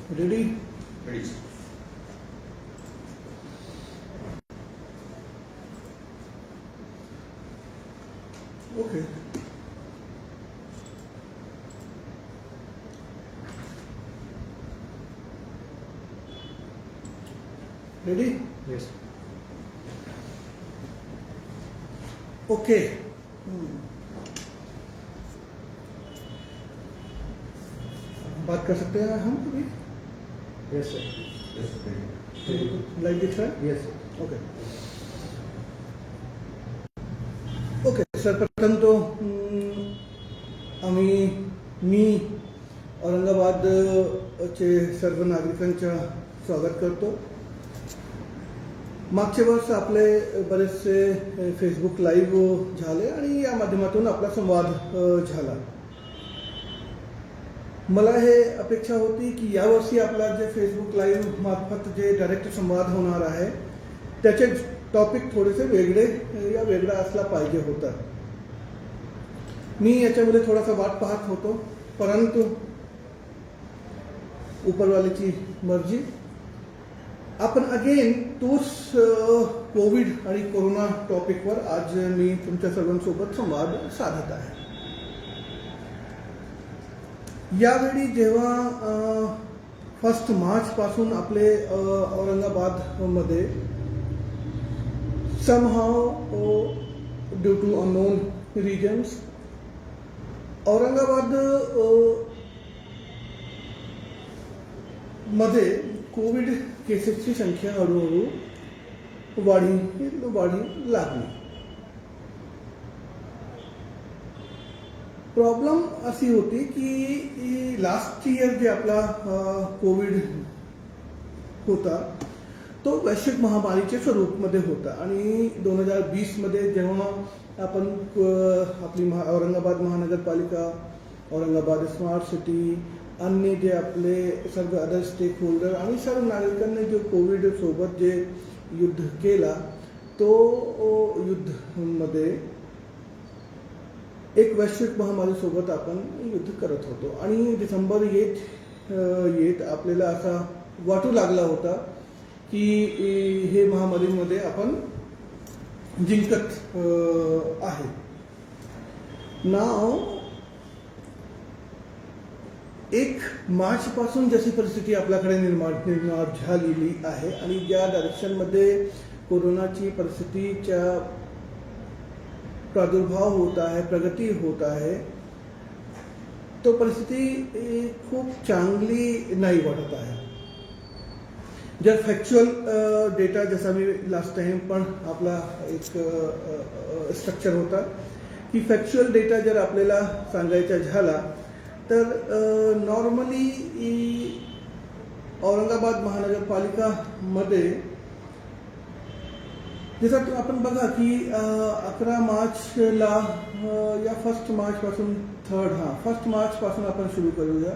Ready? Ready, sir. Okay. Ready? Yes. Okay. बात कर सकते हैं हम अभी? Yes, sir. Yes, sir. Live दिख रहा है? Yes, sir. ओके ओके सर्वप्रथम तो मी औरंगाबादचे सर्व नागरिकांच्या स्वागत करतो. मागच्या वर्ष आपले बरेचसे फेसबुक लाईव्ह झाले आणि या माध्यमातून आपला संवाद झाला. मला हे अपेक्षा होती की यावर्षी आपला जे फेसबुक लाईव्ह मार्फत जे डायरेक्ट संवाद होणार आहे त्याचे टॉपिक थोडेसे वेगळा असला पाहिजे होता. मी याच्यामध्ये थोडासा वाट पाहत होतो, परंतु उपरवाल्याची मर्जी. आपण अगेन तोच कोविड आणि कोरोना टॉपिकवर आज मी तुमच्या सर्वांसोबत संवाद साधत आहे. यावेळी जेव्हा 1 मार्च पासून आपले औरंगाबादमध्ये somehow due to unknown reasons Aurangabad मध्ये कोविड केसेसची संख्या हळूहळू वाढी लागली. प्रॉब्लेम अशी होती की लास्ट इयर जे आपला कोविड होता तो वैश्विक महामारीच्या स्वरूपमध्ये होता आणि 2020 मध्ये जेव्हा आपण आपली औरंगाबाद महानगरपालिका, औरंगाबाद स्मार्ट सिटी, अन्य जे आपले सर्व अदर स्टेक होल्डर आणि सर्व नागरिकांनी जो कोविड सोबत जे युद्ध केला तो युद्धमध्ये एक वैश्विक महामारीसोबत आपण युद्ध करत होतो आणि डिसेंबर येत आपल्याला असा वाटू लागला होता की हे महामारीमध्ये आपण जिंकत आहे. नाव 1 मार्च पासून जशी परिस्थिती आपल्याकडे निर्माण झालेली आहे आणि ज्या डायरेक्शनमध्ये कोरोनाची परिस्थितीच्या प्रादुर्भाव होत आहे, प्रगती होत आहे, तो परिस्थिती खूप चांगली नाही वाटत आहे. जर फॅक्च्युअल डेटा जसा मी लास्ट टाइम पण आपला एक स्ट्रक्चर होता की फॅक्च्युअल डेटा जर आपल्याला सांगायचा झाला तर नॉर्मली औरंगाबाद महानगरपालिकामध्ये जसं आपण बघा की 11 मार्चला या 1 मार्च पासून 1 मार्च पासून आपण सुरू करूया.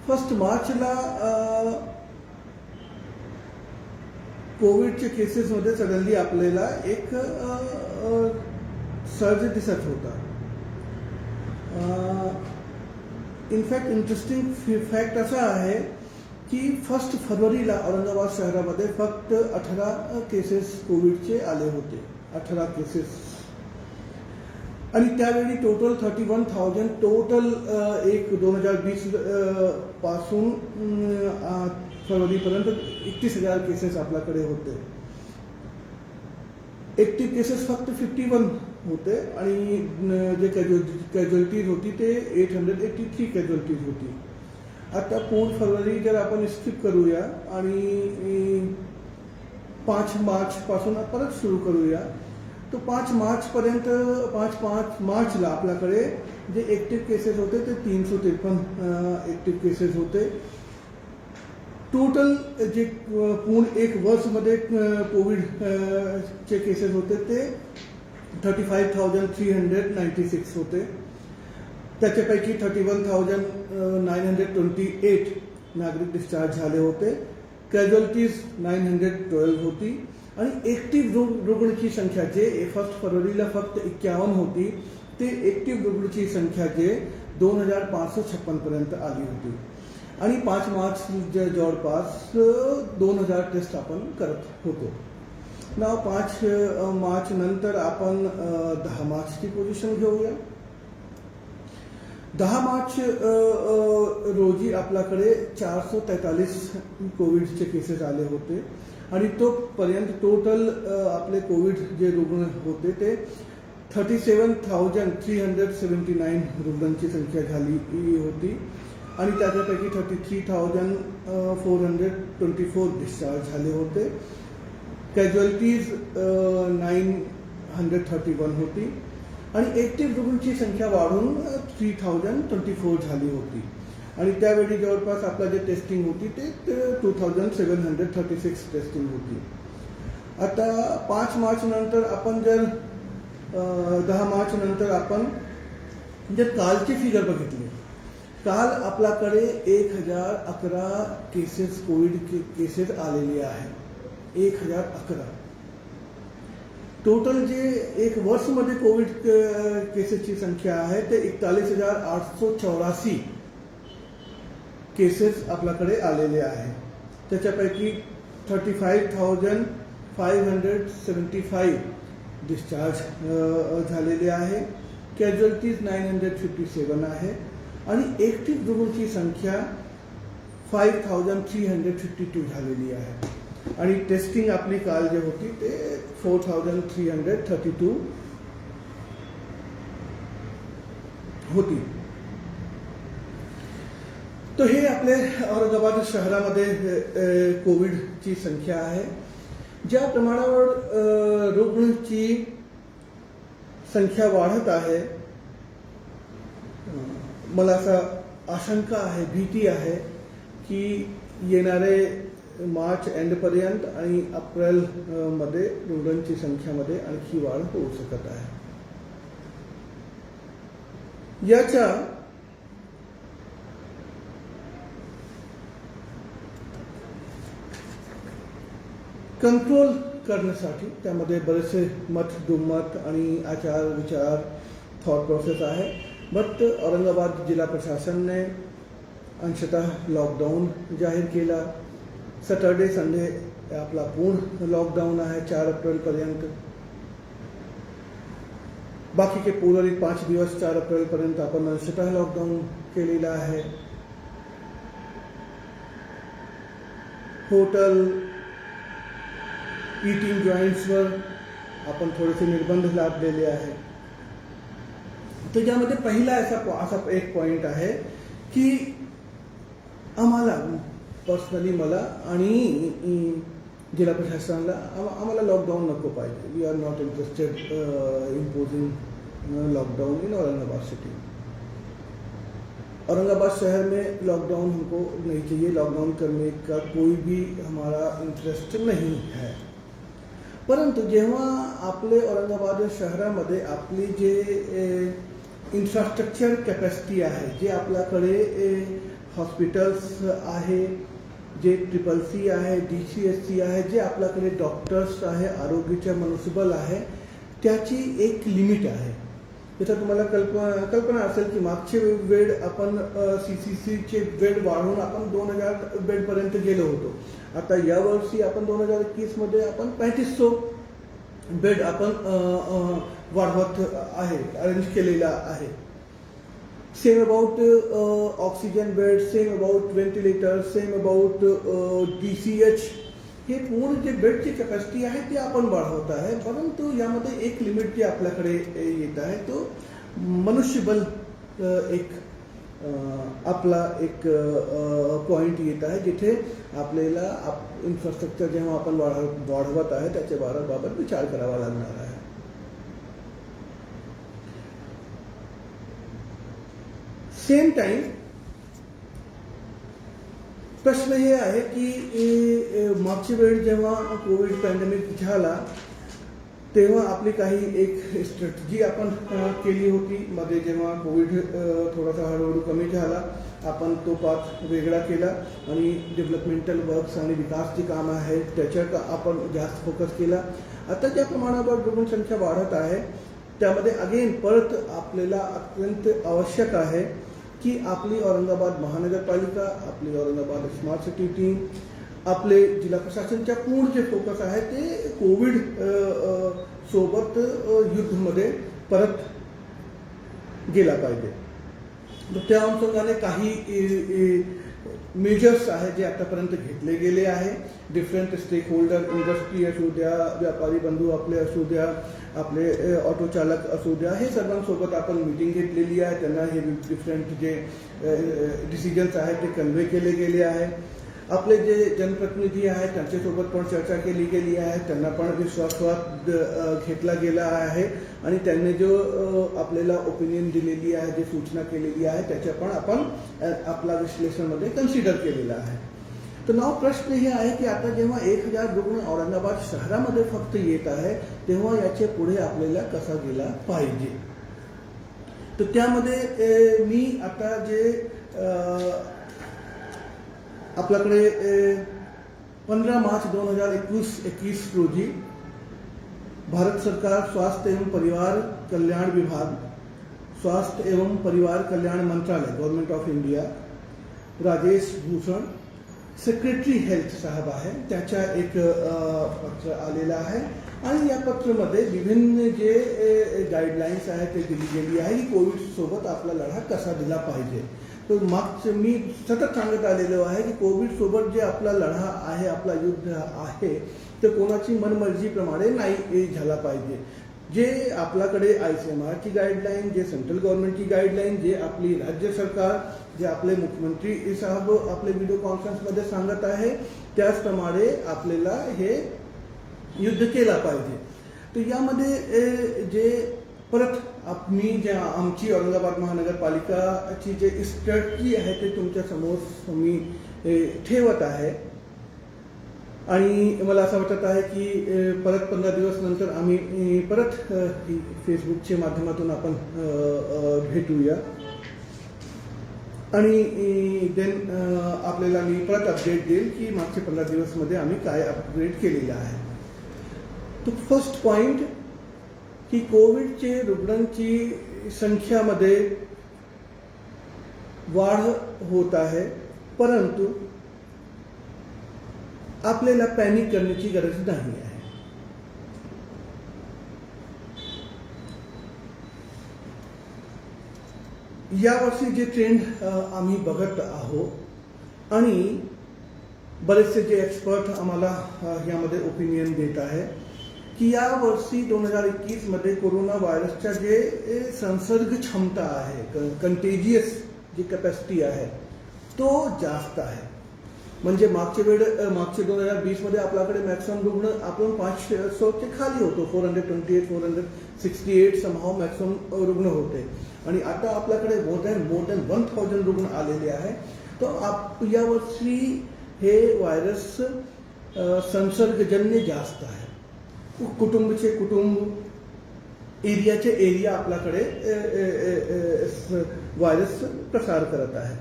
1 मार्चला कोविडच्या केसेसमध्ये सडनली आपल्याला एक सर्ज दिसत होता. इनफॅक्ट इंटरेस्टिंग फॅक्ट असा आहे की 1 फरवरीला औरंगाबाद शहरामध्ये फक्त 18 केसेस कोविडचे आले होते. 18 केसेस आणि त्यावेळी टोटल 31,000 टोटल 2020 पासून फरवरीपर्यंत 31,000 केसेस आपल्याकडे होते. ऍक्टिव्ह केसेस फक्त 51 होते आणि जे कॅज्युअलिटीज होती ते 883 कॅज्युअलिटीज होती. आता पूर्ण फरवरी जर आपण स्किप करूया आणि 5 मार्च पासून परत सुरू करूया तो 5 मार्चला आपल्याकडे जे ऍक्टिव्ह केसेस होते ते 353 ऍक्टिव्ह केसेस होते. टोटल जे पूर्ण 1 वर्षमध्ये कोविड चे केसेस होते ते 35,396 होते. त्याच्यापैकी 31,928 नागरिक डिस्चार्ज झाले होते. कॅज्युअलिटीज 912 होती आणि ऍक्टिव्ह रुग्णची संख्या जे 1 फरवरीला फक्त 51 होती ते ऍक्टिव्ह रुग्णची संख्या जे 2,556 पर्यंत आली होती. आणि 5 मार्च जवळपास 2000 टेस्ट आपण करत होतो. नाव 5 मार्च नंतर आपण 10 मार्चची पोझिशन घेऊया. 10 मार्च रोजी आपल्याकडे 443 कोविडचे केसेस आले होते आणि तोपर्यंत टोटल आपले कोविड जे रुग्ण होते ते 37,379 रुग्णांची संख्या झाली होती आणि त्याच्यापैकी 33,424 डिस्चार्ज झाले होते. कॅज्युअलिटीज 931 होती आणि ॲक्टिव्ह रुग्णांची संख्या वाढून 3024 झाली होती आणि त्यावेळी जवळपास आपलं जे टेस्टिंग होती ते 2736 टेस्टिंग होती. आता 5 मार्च नंतर आपण जर 10 मार्च नंतर आपण जर कालचे फिगर बघितले, काल आपल्याकडे 1011 केसेस कोविड केसेस आलेले आहे. 1011 टोटल जे एक वर्षमध्ये कोविड केसेसची संख्या आहे ते 41,884 केसेस आपल्याकडे आलेले आहे. त्याच्यापैकी 35,575 डिस्चार्ज झालेले आहे. कॅज्युअलिटीज 957 आहे आणि ॲक्टिव्ह रुग्णांची संख्या 5,352 झालेली आहे आणि टेस्टिंग आपली काल जे होती ते 4,332 होती. तर हे आपले औरंगाबाद शहरामध्ये कोविडची संख्या आहे. ज्या प्रमाणावर रुग्णांची संख्या वाढत आहे, मला असा आशंका आहे, भीती आहे की येणारे मार्च एंडपर्यंत आणि एप्रिल मध्ये रुग्णांची संख्यामध्ये आणखी वाढ होऊ शकत आहे. याच्या कंट्रोल करण्यासाठी त्यामध्ये बरेचसे मत दुमत आणि आचार विचार थॉट प्रोसेस आहे. बट औरंगाबाद जिल्हा प्रशासनाने अंशतः लॉकडाऊन जाहीर केला. सॅटर्डे संडे आपला पूर्ण लॉकडाऊन आहे 4 एप्रिलपर्यंत. बाकीचे उर्वरित 5 दिवस 4 एप्रिलपर्यंत आपण अंशतः लॉकडाऊन केलेला आहे. हॉटेल ईटिंग जॉईंट्सवर आपण थोडेसे निर्बंध लादलेले आहे. तर ज्यामध्ये पहिला असा एक पॉईंट आहे की आम्हाला पर्सनली मला आणि जिल्हा प्रशासनाला आम्हाला लॉकडाऊन नको पाहिजे. We are not interested imposing lockdown in Aurangabad city. Aurangabad शहर में लॉकडाउन हमको नहीं चाहिए. लॉकडाउन करने का कोई भी हमारा इंटरेस्ट नहीं है. परंतु जेव्हा आपले औरंगाबाद शहरामध्ये आपली जे इन्फ्रास्ट्रक्चर कॅपॅसिटी आहे, जे आपल्याकडे हॉस्पिटल्स आहे, जे CCC आहे, DCSC आहे, जे आपल्याकडे डॉक्टर्स आहे, आरोग्याचे मनुष्यबळ आहे, त्याची एक लिमिट आहे. जसं तुम्हाला कल्पना असेल की मागचे बेड आपण CCCचे बेड वाढवून आपण 2000 बेडपर्यंत गेलो होतो. आता यावर्षी आपण 2021 मध्ये आपण 3500 बेड आपण वाढवत आहे, अरेंज केलेला आहे. Same about oxygen bed, same about ventilator, same about DCH. हे पूर्ण जे बेडची कॅपॅसिटी आहे ते आपण वाढवत आहे. परंतु यामध्ये एक लिमिट जे आपल्याकडे येत आहे तो मनुष्यबळ एक आपला एक पॉईंट येत आहे जिथे आपल्याला इन्फ्रास्ट्रक्चर जेव्हा आपण वाढवत आहे त्याच्या बाबत विचार करावा लागणार आहे. सेम टाइम प्रश्न हे आहे की मागची वेळ जेव्हा कोविड पॅन्डेमिक झाला तेव्हा आपली काही एक स्ट्रॅटेजी आपण केली होती. मध्ये जेव्हा कोविड थोडासा हळूहळू कमी झाला आपण तो पाथ वेगळा केला आणि डेव्हलपमेंटल वर्क्स आणि विकास जे काम आहे त्याच्यावर आपण जास्त फोकस केला. आता ज्या प्रमाणावर रुग्णसंख्या वाढत आहे त्यामध्ये अगेन परत आपल्याला अत्यंत आवश्यक आहे की आपली औरंगाबाद महानगरपालिका, आपली औरंगाबाद स्मार्ट सिटी टीम, आपले जिल्हा प्रशासनच्या पूर्ण जे फोकस आहे ते कोविड सोबत युद्धमध्ये परत गेला पाहिजे. तर त्या अनुषंगाने काही मेजर्स आहेत जे आतापर्यंत घेतले गेले आहे. डिफरंट स्टेक होल्डर, इंडस्ट्री असू द्या, व्यापारी बंधू आपले असू द्या, आपले ऑटो चालक असू द्या, हे सर्वांसोबत आपण मीटिंग घेतलेली आहे. त्यांना हे डिफरंट जे डिसिजन्स आहेत ते कन्वे केले गेले आहे. आपले जे जनप्रतिनिधी आहेत त्यांच्यासोबत पण चर्चा केली गेली आहे. त्यांना पण विश्वासात घेतला गेला आहे आणि त्यांनी जो आपल्याला ओपिनियन दिलेली आहे, जी सूचना केलेली आहे, त्याच्या पण आपण आपला विश्लेषणामध्ये कन्सिडर केलेला आहे. तर नाव प्रश्न हे आहे की आता जेव्हा 1000 रुग्ण औरंगाबाद शहरामध्ये फक्त येत आहे, तेव्हा याचे पुढे आपल्याला कसा गेला पाहिजे. तर त्यामध्ये मी आता जे आपल्याकडे 15 मार्च 2021 रोजी भारत सरकार स्वास्थ्य एवं परिवार कल्याण विभाग, स्वास्थ्य एवं परिवार कल्याण मंत्रालय, government of India, Rajesh Bhushan secretary health साहेब आहे, त्याच्या एक पत्र आलेलं आहे आणि या पत्रामध्ये विभिन्न जे गाईडलाईन्स आहेत ते दिली गेली आहे की कोविड सोबत आपला लढा कसा दिला पाहिजे. तर मागचं मी सतत सांगत आलेलो आहे की कोविड सोबत जे आपला लढा आहे, आपला युद्ध आहे, ते कोणाची मनमर्जीप्रमाणे नाही झाला पाहिजे. जे आपल्याकडे ICMR ची गाईडलाईन, जे सेंट्रल गव्हर्नमेंटची गाईडलाईन, जे आपली राज्य सरकार, जे आपले मुख्यमंत्री साहेब आपले व्हिडिओ कॉन्फरन्समध्ये सांगत आहे, त्याचप्रमाणे आपल्याला हे युद्ध केला पाहिजे. तर यामध्ये जे परत मी ज्या आमची औरंगाबाद महानगरपालिकाची जे स्ट्रॅटजी आहे ते तुमच्या समोर मी ठेवत आहे आणि मला असं वाटत आहे की परत 15 दिवस नंतर आम्ही परत फेसबुकच्या माध्यमातून आपण भेटूया आणि देन आपल्याला मी परत अपडेट देईल की मागच्या 15 दिवसमध्ये आम्ही काय अपग्रेड केलेलं आहे. तो फर्स्ट पॉइंट की कोविडचे रुग्णांची संख्यामध्ये वाढ होत आहे, परंतु आपल्याला पॅनिक करण्याची गरज नाही आहे. यावर्षी जे ट्रेंड आम्ही बघत आहोत आणि बरेचसे जे एक्सपर्ट आम्हाला यामध्ये ओपिनियन देत आहे की या वर्षी 2021 मध्ये कोरोना व्हायरसच्या जे संसर्ग क्षमता आहे, कंटेजियस जी कॅपॅसिटी आहे, तो जास्त आहे. म्हणजे मागच्या 2020 मध्ये आपल्याकडे मॅक्सिमम रुग्ण आपण 500चे खाली होतो, 428, 468 समहाव मॅक्सिमम रुग्ण होते आणि आता आपल्याकडे मोर दॅन 1000 रुग्ण आलेले आहे. तर यावर्षी हे व्हायरस संसर्गजन्य जास्त आहे. कुटुंबचे कुटुंब, एरियाचे एरिया आपल्याकडे व्हायरस प्रसार करत आहे.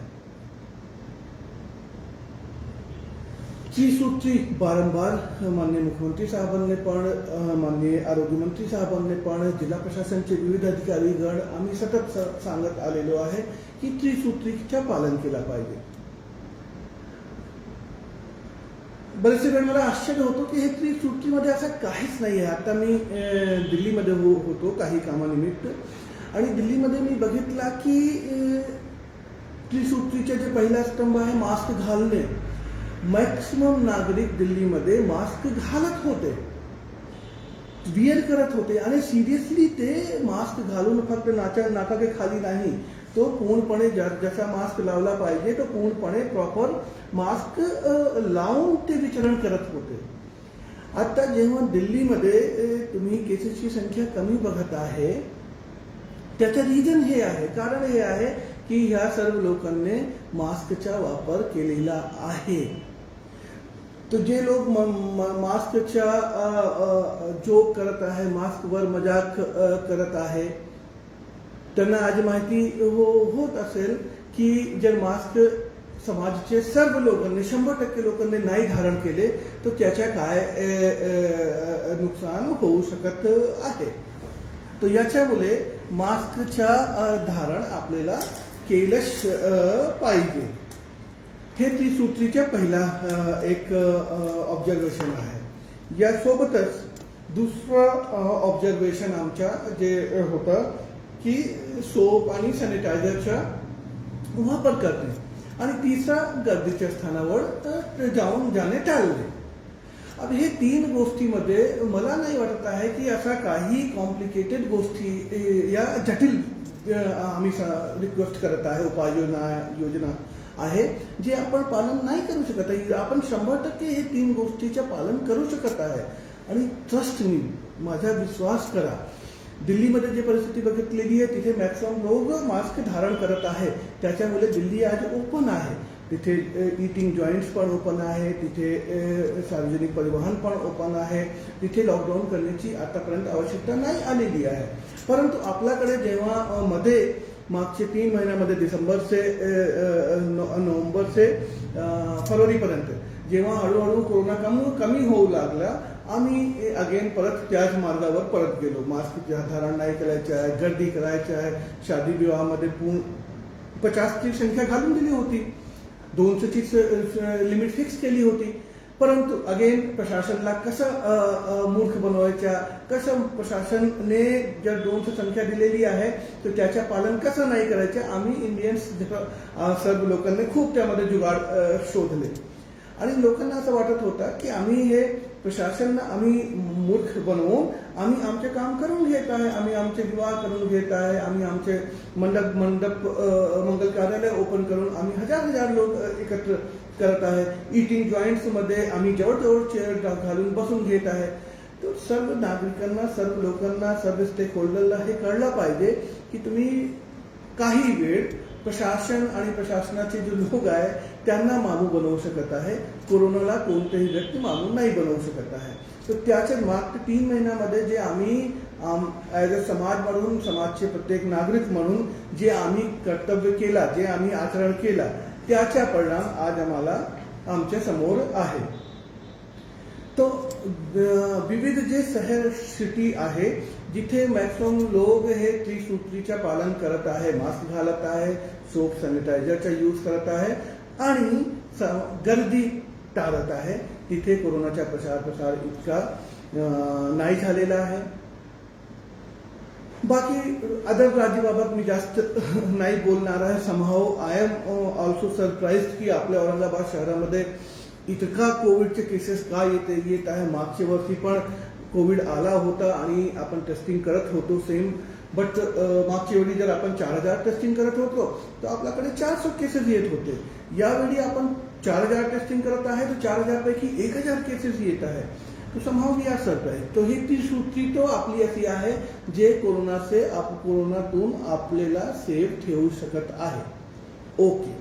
त्रिसूत्री वारंवार माननीय मुख्यमंत्री साहेबांनी पण, माननीय आरोग्यमंत्री साहेबांनी पण, जिल्हा प्रशासनचे विविध अधिकारीगण आम्ही सतत सांगत आलेलो आहे की त्रिसूत्रीचं पालन केलं पाहिजे. बरेचसे वेळ मला आश्चर्य होतो की हे त्रिसूत्रीमध्ये असं काहीच नाही आहे. आता मी दिल्लीमध्ये होतो काही कामानिमित्त आणि दिल्लीमध्ये मी बघितला की त्रिसूत्रीचे जे पहिला स्तंभ आहे मास्क घालणे, मॅक्सिमम नागरिक दिल्लीमध्ये मास्क घालत होते, विअर करत होते आणि सिरियसली ते मास्क घालून फक्त नाकाके खाली नाही, तो पूर्णपणे जसा मास्क लावला पाहिजे तो पूर्णपणे प्रॉपर मास्क लावून ते विचरण करत होते. आता जेव्हा दिल्लीमध्ये तुम्ही केसेसची संख्या कमी बघत आहे, त्याचं रिझन हे आहे, कारण हे आहे की ह्या सर्व लोकांनी मास्कचा वापर केलेला आहे. तो जे लोक मास्कच्या जोक करत आहे, मास्कवर मजाक करत आहे, त्यांना आज माहिती होत असेल की जर मास्क समाजाचे सर्व लोकांनी 100% लोकांनी नाही धारण केले तर त्याच्या काय नुकसान होऊ शकत आहे. तर याच्यामुळे मास्कच्या धारण आपल्याला केलंच पाहिजे. हे त्रिसूत्रीच्या पहिला एक ऑब्झर्वेशन आहे. यासोबतच दुसरं ऑब्झर्वेशन आमच्या जे होतं की सोप आणि सॅनिटायझरचा वापर करणे आणि तिसरा गर्दीच्या स्थानावर जाणे टाळणे. अब हे 3 गोष्टीमध्ये मला नाही वाटत आहे की असा काही कॉम्प्लिकेटेड गोष्टी या जटिल आम्ही रिक्वेस्ट करत आहे, योजना आहे जे आपण पालन नाही करू शकत आहे. आपण 100% हे 3 गोष्टीचे पालन करू शकत आहे. आणि ट्रस्ट मी, माझा विश्वास करा, दिल्लीमध्ये जी परिस्थिती बघितलेली आहे तिथे मॅक्सिमम लोक मास्क धारण करत आहे. त्याच्यामुळे दिल्ली आज ओपन आहे. तिथे ईटिंग जॉईंट्स पण ओपन आहे, तिथे सार्वजनिक परिवहन पण ओपन आहे, तिथे लॉकडाऊन करण्याची आतापर्यंत आवश्यकता नाही आलेली आहे. परंतु आपल्याकडे जेव्हा मागचे 3 महिन्यामध्ये डिसेंबर से नोव्हेंबर से फरवरीपर्यंत जेव्हा हळूहळू कोरोना कमी होऊ लागला, आम्ही अगेन परत त्याच मार्गावर परत गेलो. मास्क धारण नाही करायचे आहे, गर्दी करायची आहे. शादी विवाहामध्ये 50ची संख्या घालून दिली होती, 200चीच लिमिट फिक्स केली होती. परंतु अगेन प्रशासनाला कसं मूर्ख बनवायच्या, कसं प्रशासनने जर 200 संख्या दिलेली आहे तर त्याच्या पालन कसं नाही करायचं, आम्ही इंडियन्स सर्व लोकांनी खूप त्यामध्ये जुगाड शोधले. आणि लोकांना असं वाटत होतं की आम्ही हे प्रशासन आम्ही मूर्ख बनवून आम्ही आमचे काम करून घेत आहे, आम्ही आमचे विवाह करून घेत आहे, आम्ही आमचे मंडप मंगल कार्यालय ओपन करून आम्ही हजार लोक एकत्र करत आहे. ईटिंग जॉईंट्समध्ये आम्ही जवळ चेअर घालून बसून घेत आहे. तर सर्व नागरिकांना, सर्व लोकांना, सर्व स्टेक होल्डरला हे कळलं पाहिजे की तुम्ही काही वेळ प्रशासन आणि प्रशासनाचे जे लोक आहे त्यांना मामू बनवू शकत आहे. कोरोनाला कोणतेही व्यक्ती मामू नाही बनवू शकत आहे. तर त्याच्या मागच्या 3 महिन्यामध्ये जे आम्ही ॲज अ समाज म्हणून, समाजचे प्रत्येक नागरिक म्हणून जे आम्ही कर्तव्य केला, जे आम्ही आचरण केला, त्याचा परिणाम आज आम्हाला आमच्या समोर आहे. तो विविध जे शहर सिटी आहे जिथे मॅक्सिमम लोक हे त्रिसूत्रीचं पालन करत आहे, मास्क घालत आहे, सोप सॅनिटायझरचा यूज करत आहे आणि गर्दी टाळत आहे, तिथे कोरोनाचा प्रसार इतका नाही झालेला आहे. बाकी अदर राज्याबाबत मी जास्त नाही बोलणार आहे. Somehow I am also surprised की आपल्या औरंगाबाद शहरामध्ये इतका कोविडचे केसेस का येत आहे. मागच्या वर्षी पण कोविड आला होता आणि आपण टेस्टिंग करत होतो सेम, बट मागच्या वेळी जर आपण 4000 टेस्टिंग करत होतो तर आपल्याकडे 400 केसेस येत होते. यावेळी आपण 4000 टेस्टिंग करत आहे तर 4000 पैकी 1000 केसेस येत आहे. तो समहाऊ वी आर सरप्राइज. तो ही त्रिसूत्री तो आपली अशी आहे जे कोरोनातून आपल्याला सेफ ठेवू शकत आहे. ओके,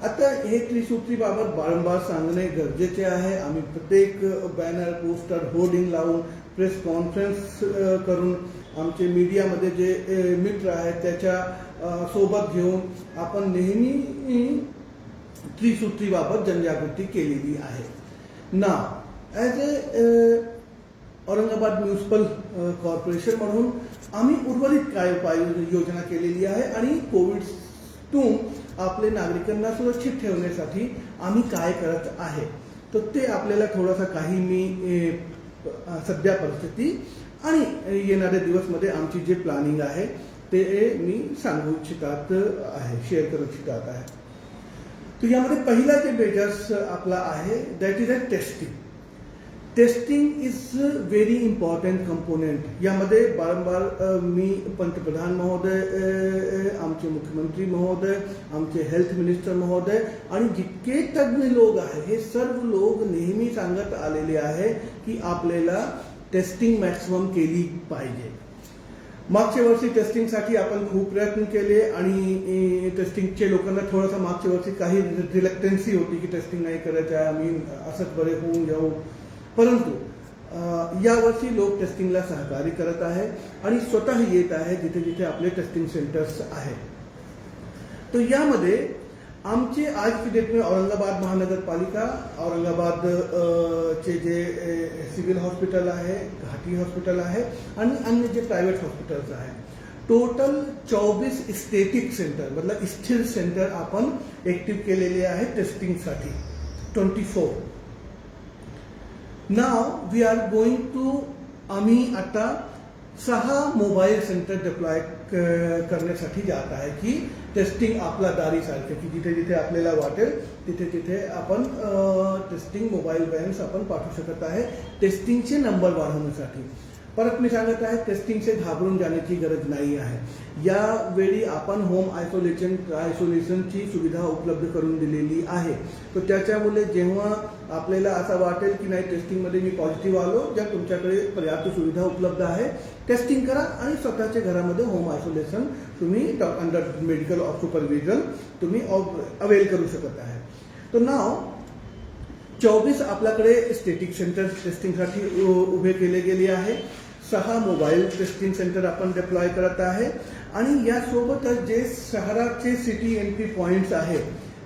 आता हे त्रिसूत्रीबाबत वारंवार सांगणे गरजेचे आहे. आम्ही प्रत्येक बॅनर, पोस्टर, होर्डिंग लावून, प्रेस कॉन्फरन्स करून, आमचे मीडियामध्ये जे मित्र आहेत त्याच्या सोबत घेऊन आपण नेहमी त्रिसूत्रीबाबत जनजागृती केलेली आहे. ना ॲज औरंगाबाद म्युनिसिपल कॉर्पोरेशन म्हणून आम्ही उर्वरित काय उपाययोजना केलेली आहे आणि कोविडतून आपले नागरिकांना सुरक्षित ठेवण्यासाठी आम्ही काय करत आहे तर ते आपल्याला थोडासा काही मी सध्या परिस्थिती आणि येणाऱ्या दिवसमध्ये आमची जे प्लॅनिंग आहे ते मी सांगू इच्छितात आहे, शेअर करू इच्छितात आहे. तर यामध्ये पहिला जे मेजर्स आपला आहे that is a testing. Testing is very important component. यामध्ये वारंवार मी पंतप्रधान महोदय, आमचे मुख्यमंत्री महोदय, आमचे हेल्थ मिनिस्टर महोदय आणि जितके तज्ज्ञ लोक आहे हे सर्व लोक नेहमी सांगत आलेले आहे की आपल्याला टेस्टिंग मॅक्सिमम केली पाहिजे. मागच्या वर्षी टेस्टिंगसाठी आपण खूप प्रयत्न केले आणि टेस्टिंगचे लोकांना थोडासा मागच्या वर्षी काही रिलक्टन्सी होती की टेस्टिंग नाही करायचं आहे, आम्ही असंच बरे होऊन जाऊ. परंतु यावर्षी लोक टेस्टिंगला सहकार्य करत आहे आणि स्वतः येत आहे जिथे जिथे आपले टेस्टिंग सेंटर्स आहेत. तर यामध्ये आमचे आज की डेट में औरंगाबाद महानगरपालिका, औरंगाबाद चे जे सिव्हिल हॉस्पिटल आहे, घाटी हॉस्पिटल आहे आणि अन्य जे प्रायव्हेट हॉस्पिटल्स आहे टोटल 24 स्टॅटिक सेंटर मतलब स्थिर सेंटर आपण ऍक्टिव्ह केलेले आहे टेस्टिंगसाठी 24. नाव वी आर गोइंग टू आम्ही आता 6 मोबाईल सेंटर डिप्लॉय करण्यासाठी जात आहे की टेस्टिंग आपला दारीसारखे की जिथे जिथे आपल्याला वाटेल तिथे तिथे आपण टेस्टिंग मोबाईल व्हॅन्स आपण पाठवू शकत आहे टेस्टिंगचे नंबर वाढवण्यासाठी. परत मी सांगत आहे टेस्टिंगचे घाबरून जाण्याची गरज नाही आहे. यावेळी आपण होम आयसोलेशनची सुविधा उपलब्ध करून दिलेली आहे. तर त्याच्यामुळे जेव्हा आपल्याला असं वाटेल की नाही टेस्टिंगमध्ये मी पॉझिटिव्ह आलो, जर तुमच्याकडे पर्याप्त सुविधा उपलब्ध आहे टेस्टिंग करा आणि स्वतःच्या घरामध्ये होम आयसोलेशन तुम्ही अंडर मेडिकल सुपरविजन तुम्ही अवेल करू शकत आहे. तर नाव 24 आपल्याकडे स्टॅटिक सेंटर टेस्टिंगसाठी उभे केले गेले आहे. 6 मोबाईल टेस्टिंग सेंटर आपण डिप्लॉय करत आहे आणि यासोबतच जे शहराचे सिटी एंट्री पॉइंट्स आहेत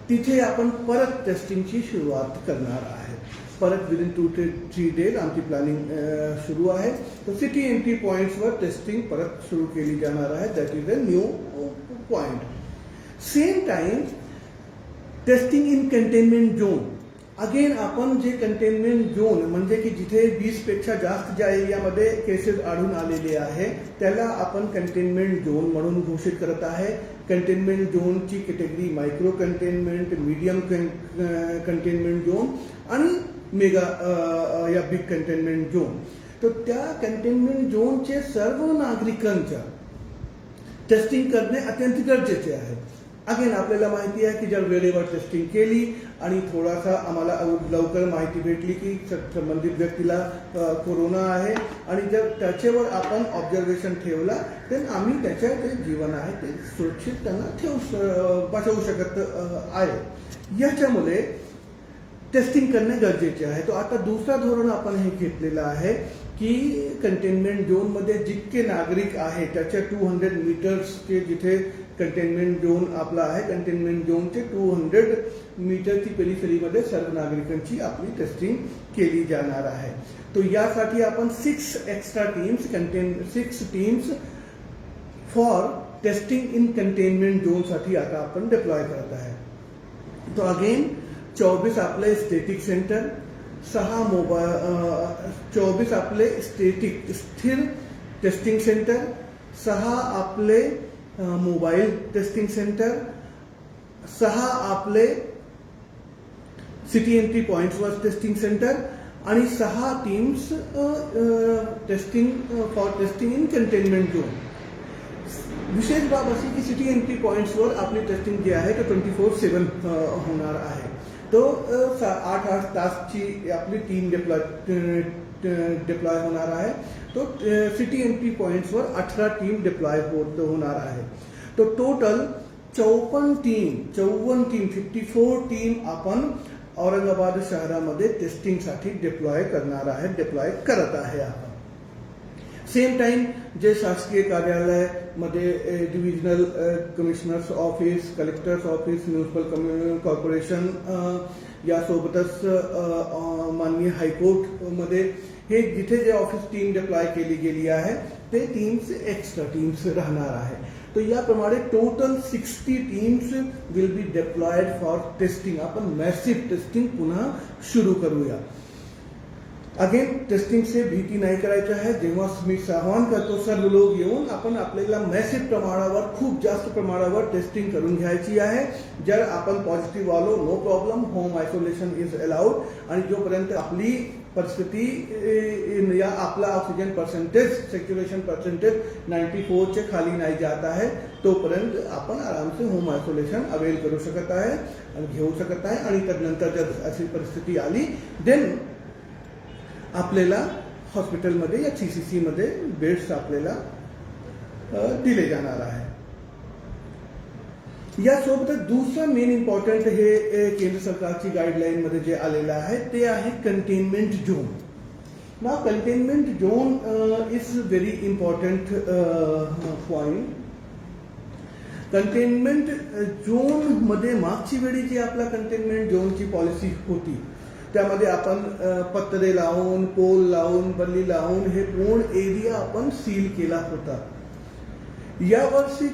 तिथे आपण परत टेस्टिंगची सुरुवात करणार आहे. परत विदिन 2 ते 3 डेज आमची प्लॅनिंग सुरू आहे. तर सिटी एंट्री पॉइंट्सवर टेस्टिंग परत सुरू केली जाणार आहे. That is a new point. Same time testing in containment zone. Again आपण जे कंटेनमेंट झोन म्हणजे की जिथे 20 पेक्षा जास्त ज्या एरियामध्ये केसेस आढळून आलेले आहे त्याला आपण कंटेनमेंट झोन म्हणून घोषित करत आहे. कंटेनमेंट झोनची category micro containment, medium containment zone आणि मेगा या बिग कंटेनमेंट झोन. तर त्या कंटेनमेंट झोनचे सर्व नागरिकांच्या टेस्टिंग करणे अत्यंत गरजेचे आहे. अगेन आपल्याला माहिती आहे की जर वेळेवर टेस्टिंग केली आणि थोडासा आम्हाला लवकर माहिती भेटली की संबंधित व्यक्तीला कोरोना आहे आणि जर त्याच्यावर आपण ऑब्झर्वेशन ठेवला तर आम्ही त्याच्या जे जीवन आहे ते सुरक्षित त्यांना बचावू शकत आहे. याच्यामुळे टेस्टिंग करणे गरजेचे आहे. तो आता दुसरा धोरण आपण हे घेतलेलं आहे की कंटेनमेंट झोनमध्ये जितके नागरिक आहे त्याच्या 200 मीटर्सचे जिथे कंटेनमेंट झोन आपला आहे कंटेनमेंट झोनचे 200 मीटरची पेरिफेरीमध्ये सर्व नागरिकांची आपली टेस्टिंग केली जाणार आहे. तो यासाठी आपण 6 extra teams for testing in containment झोनसाठी आता आपण डिप्लॉय करत आहे. तो अगेन 24 आपले स्टॅटिक सेंटर, 24 आपले स्टॅटिक स्थिर टेस्टिंग सेंटर, 6 आपले मोबाईल टेस्टिंग सेंटर, 6 आपले सिटी एंट्री पॉइंट्सवर टेस्टिंग सेंटर आणि 6 teams testing for testing in containment zone. विशेष बाब अशी की सिटी एंट्री पॉइंट्सवर आपली टेस्टिंग जी आहे तो 24/7 होणार आहे. तो 8 तासची आपली टीम डिप्लॉय होणार आहे. तो सिटी एंट्री पॉइंट्सवर 18 टीम डिप्लॉय होणार आहे. तो टोटल 54 टीम 54 टीम आपण औरंगाबाद शहरामध्ये टेस्टिंगसाठी डिप्लॉय करत आहे आपण. सेम टाइम जे शासकीय कार्यालयामध्ये divisional commissioners office, collectors office, municipal corporation यासोबतच माननीय हायकोर्टमध्ये हे जिथे जे ऑफिस टीम डिप्लॉय केली गेली आहे ते टीम्स एक्स्ट्रा टीम्स राहणार आहे. तो याप्रमाणे total 60 teams will be diploid for testing. आपण मॅसिव्ह टेस्टिंग पुन्हा सुरू करूया. अगेन टेस्टिंगचे भीती नाही करायची आहे. जेव्हा मी आवाहन करतो सर्व लोक येऊन आपण आपल्याला मॅसिव्ह प्रमाणावर खूप जास्त प्रमाणावर टेस्टिंग करून घ्यायची आहे. जर आपण पॉझिटिव्ह आलो no problem, home isolation is allowed आणि जोपर्यंत आपली परिस्थिती या आपला ऑक्सिजन पर्सेंटेज सॅच्युरेशन पर्सेंटेज 94 खाली नाही जात आहे तोपर्यंत आपण आराम से होम आयसोलेशन अवेल करू शकत आहे आणि घेऊ शकत आहे. आणि त्यानंतर जर अशी परिस्थिती आली देन आपल्याला हॉस्पिटलमध्ये या CCC मध्ये बेड्स आपल्याला दिले जाणार आहे. यासोबतच दुसरं मेन इम्पॉर्टंट हे केंद्र सरकारची गाईडलाईन मध्ये जे आलेलं आहे ते आहे containment zone. Now containment zone is very important point. Containment zone मध्ये मागची वेळी जी आपला कंटेनमेंट झोनची पॉलिसी होती त्यामध्ये आपण पत्रे लावून, पोल लावून, बल्ली लावून हे पूर्ण एरिया आपण सील केला होता. यावर्षी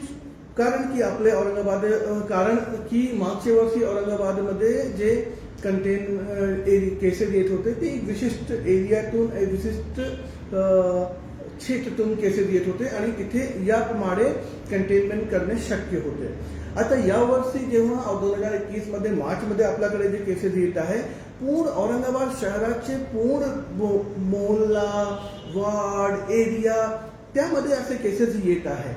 कारण की आपले औरंगाबाद कारण की मागच्या वर्षी औरंगाबादमध्ये जे केसेस येत होते ते एक विशिष्ट एरियातून एक विशिष्ट क्षेत्रातून केसेस येत होते आणि तिथे याप्रमाणे कंटेनमेंट करणे शक्य होते. आता यावर्षी जेव्हा 2021 मध्ये मार्चमध्ये आपल्याकडे जे केसेस येत आहे पूर्ण औरंगाबाद शहराचे पूर्ण मोहल्ला वार्ड एरिया त्यामध्ये असे केसेस येत आहे.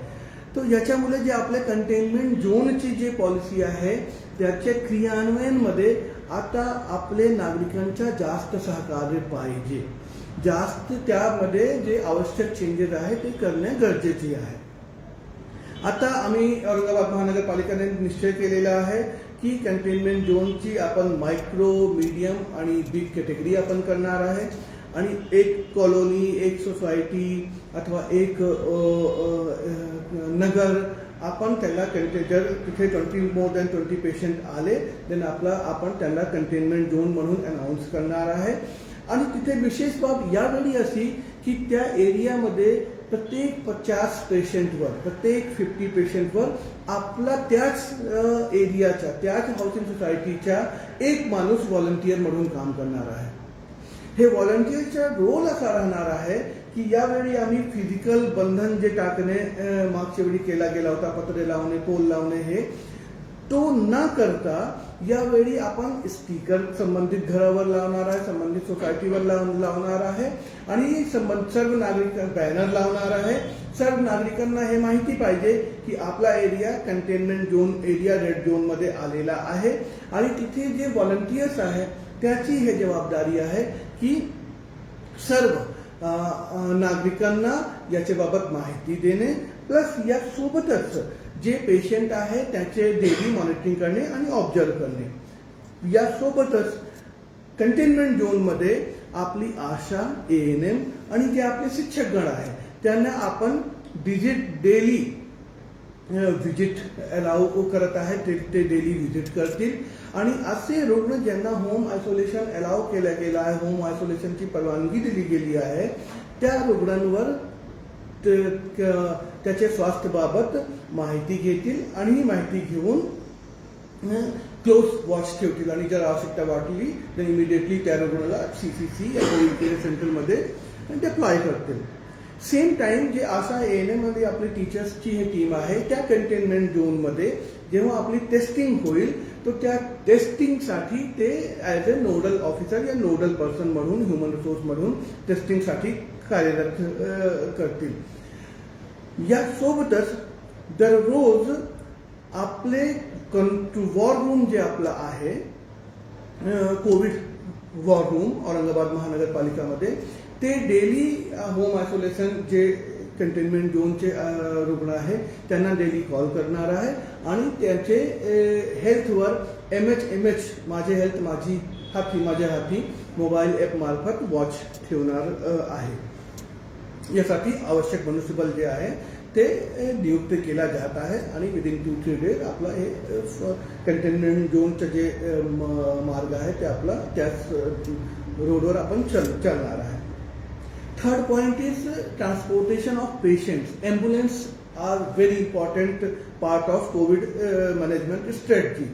तो याच्यामुळे जे आपले कंटेनमेंट झोनची जे पॉलिसी आहे त्याच्या क्रियान्वयनमध्ये आता आपले नागरिकांच्या जास्त सहकार्य पाहिजे. जास्त त्यामध्ये जे आवश्यक चेंजेस आहे ते करणे गरजेचे आहे. आता आम्ही औरंगाबाद महानगरपालिकेने निश्चय केलेला आहे की कंटेनमेंट झोनची आपण मायक्रो मीडियम आणि बिग कॅटेगरी आपण करणार आहे आणि एक कॉलोनी एक सोसायटी अथवा एक नगर आपण त्याला जर तिथे मोर दॅन 20 पेशंट आले देन आपण त्यांना कंटेनमेंट झोन म्हणून अनाऊन्स करणार आहे. आणि तिथे विशेष बाब यावेळी अशी की त्या एरियामध्ये प्रत्येक 50 पेशंटवर प्रत्येक 50 पेशंटवर आपला त्याच एरियाच्या त्याच हाऊसिंग सोसायटीच्या एक माणूस व्हॉलंटियर म्हणून काम करणार आहे. हे व्हॉलंटियरचा रोल असा राहणार आहे की यावेळी आम्ही फिजिकल बंधन जे टाकणे मागच्या वेळी केला गेला होता पत्रे लावणे पोल लावणे हे तो न करता यावेळी आपण स्टिकर संबंधित घरावर लावणार आहे संबंधित सोसायटीवर लावणार आहे आणि सर्व नागरिक बॅनर लावणार आहे. सर्व नागरिकांना हे माहिती पाहिजे की आपला area containment zone area red zone मध्ये आलेला आहे आणि तिथे जे व्हॉलंटियर्स आहे त्याची हे जबाबदारी आहे की सर्व नागरिकांना याच्याबाबत माहिती देणे प्लस यासोबतच जे पेशंट आहे त्याचे डेली मॉनिटरिंग करणे आणि ऑब्झर्व करणे. यासोबतच कंटेनमेंट झोनमध्ये आपली आशा ANM आणि जे आपले शिक्षकगण आहे त्यांना आपण डेली व्हिजिट अलाउ करत आहे ते डेली व्हिजिट करतील आणि असे रुग्ण ज्यांना होम आयसोलेशन अलाउ केला गेला आहे होम आयसोलेशनची परवानगी दिली गेली आहे त्या रुग्णांवर त्याच्या स्वास्थ्याबाबत माहिती घेतील आणि ही माहिती घेऊन क्लोज वॉच ठेवतील आणि जर आवश्यकता वाटली तर इमिडिएटली त्या रुग्णाला CCC या कोविड केअर सेंटरमध्ये डिप्लॉय करतील. सेम टाइम जे आशा ANM मध्ये आपली टीचर्सची ही टीम आहे त्या कंटेनमेंट झोनमध्ये जेव्हा आपली टेस्टिंग होईल तो त्या टेस्टिंगसाठी ते ॲज अ नोडल ऑफिसर या नोडल पर्सन म्हणून ह्युमन रिसोर्स म्हणून टेस्टिंगसाठी कार्यरत करतील. यासोबतच दररोज आपले वॉर रूम जे आपलं आहे कोविड वॉर रूम औरंगाबाद महानगरपालिकामध्ये ते डेली होम आयसोलेशन जे कंटेनमेंट झोनचे रुग्ण आहे त्यांना डेली कॉल करणार आहे आणि त्यांचे हेल्थवर MH माझे हेल्थ माझ्या हाती मोबाईल ॲप मार्फत वॉच ठेवणार आहे. यासाठी आवश्यक मनुष्यबळ जे आहे ते नियुक्त केला जात आहे आणि विदिन 2-3 डेज आपला हे कंटेनमेंट झोनचं जे मार्ग आहे ते आपला त्याच रोडवर आपण चालणार आहे. Third point is transportation of patients. Ambulance are very important part of COVID management strategy.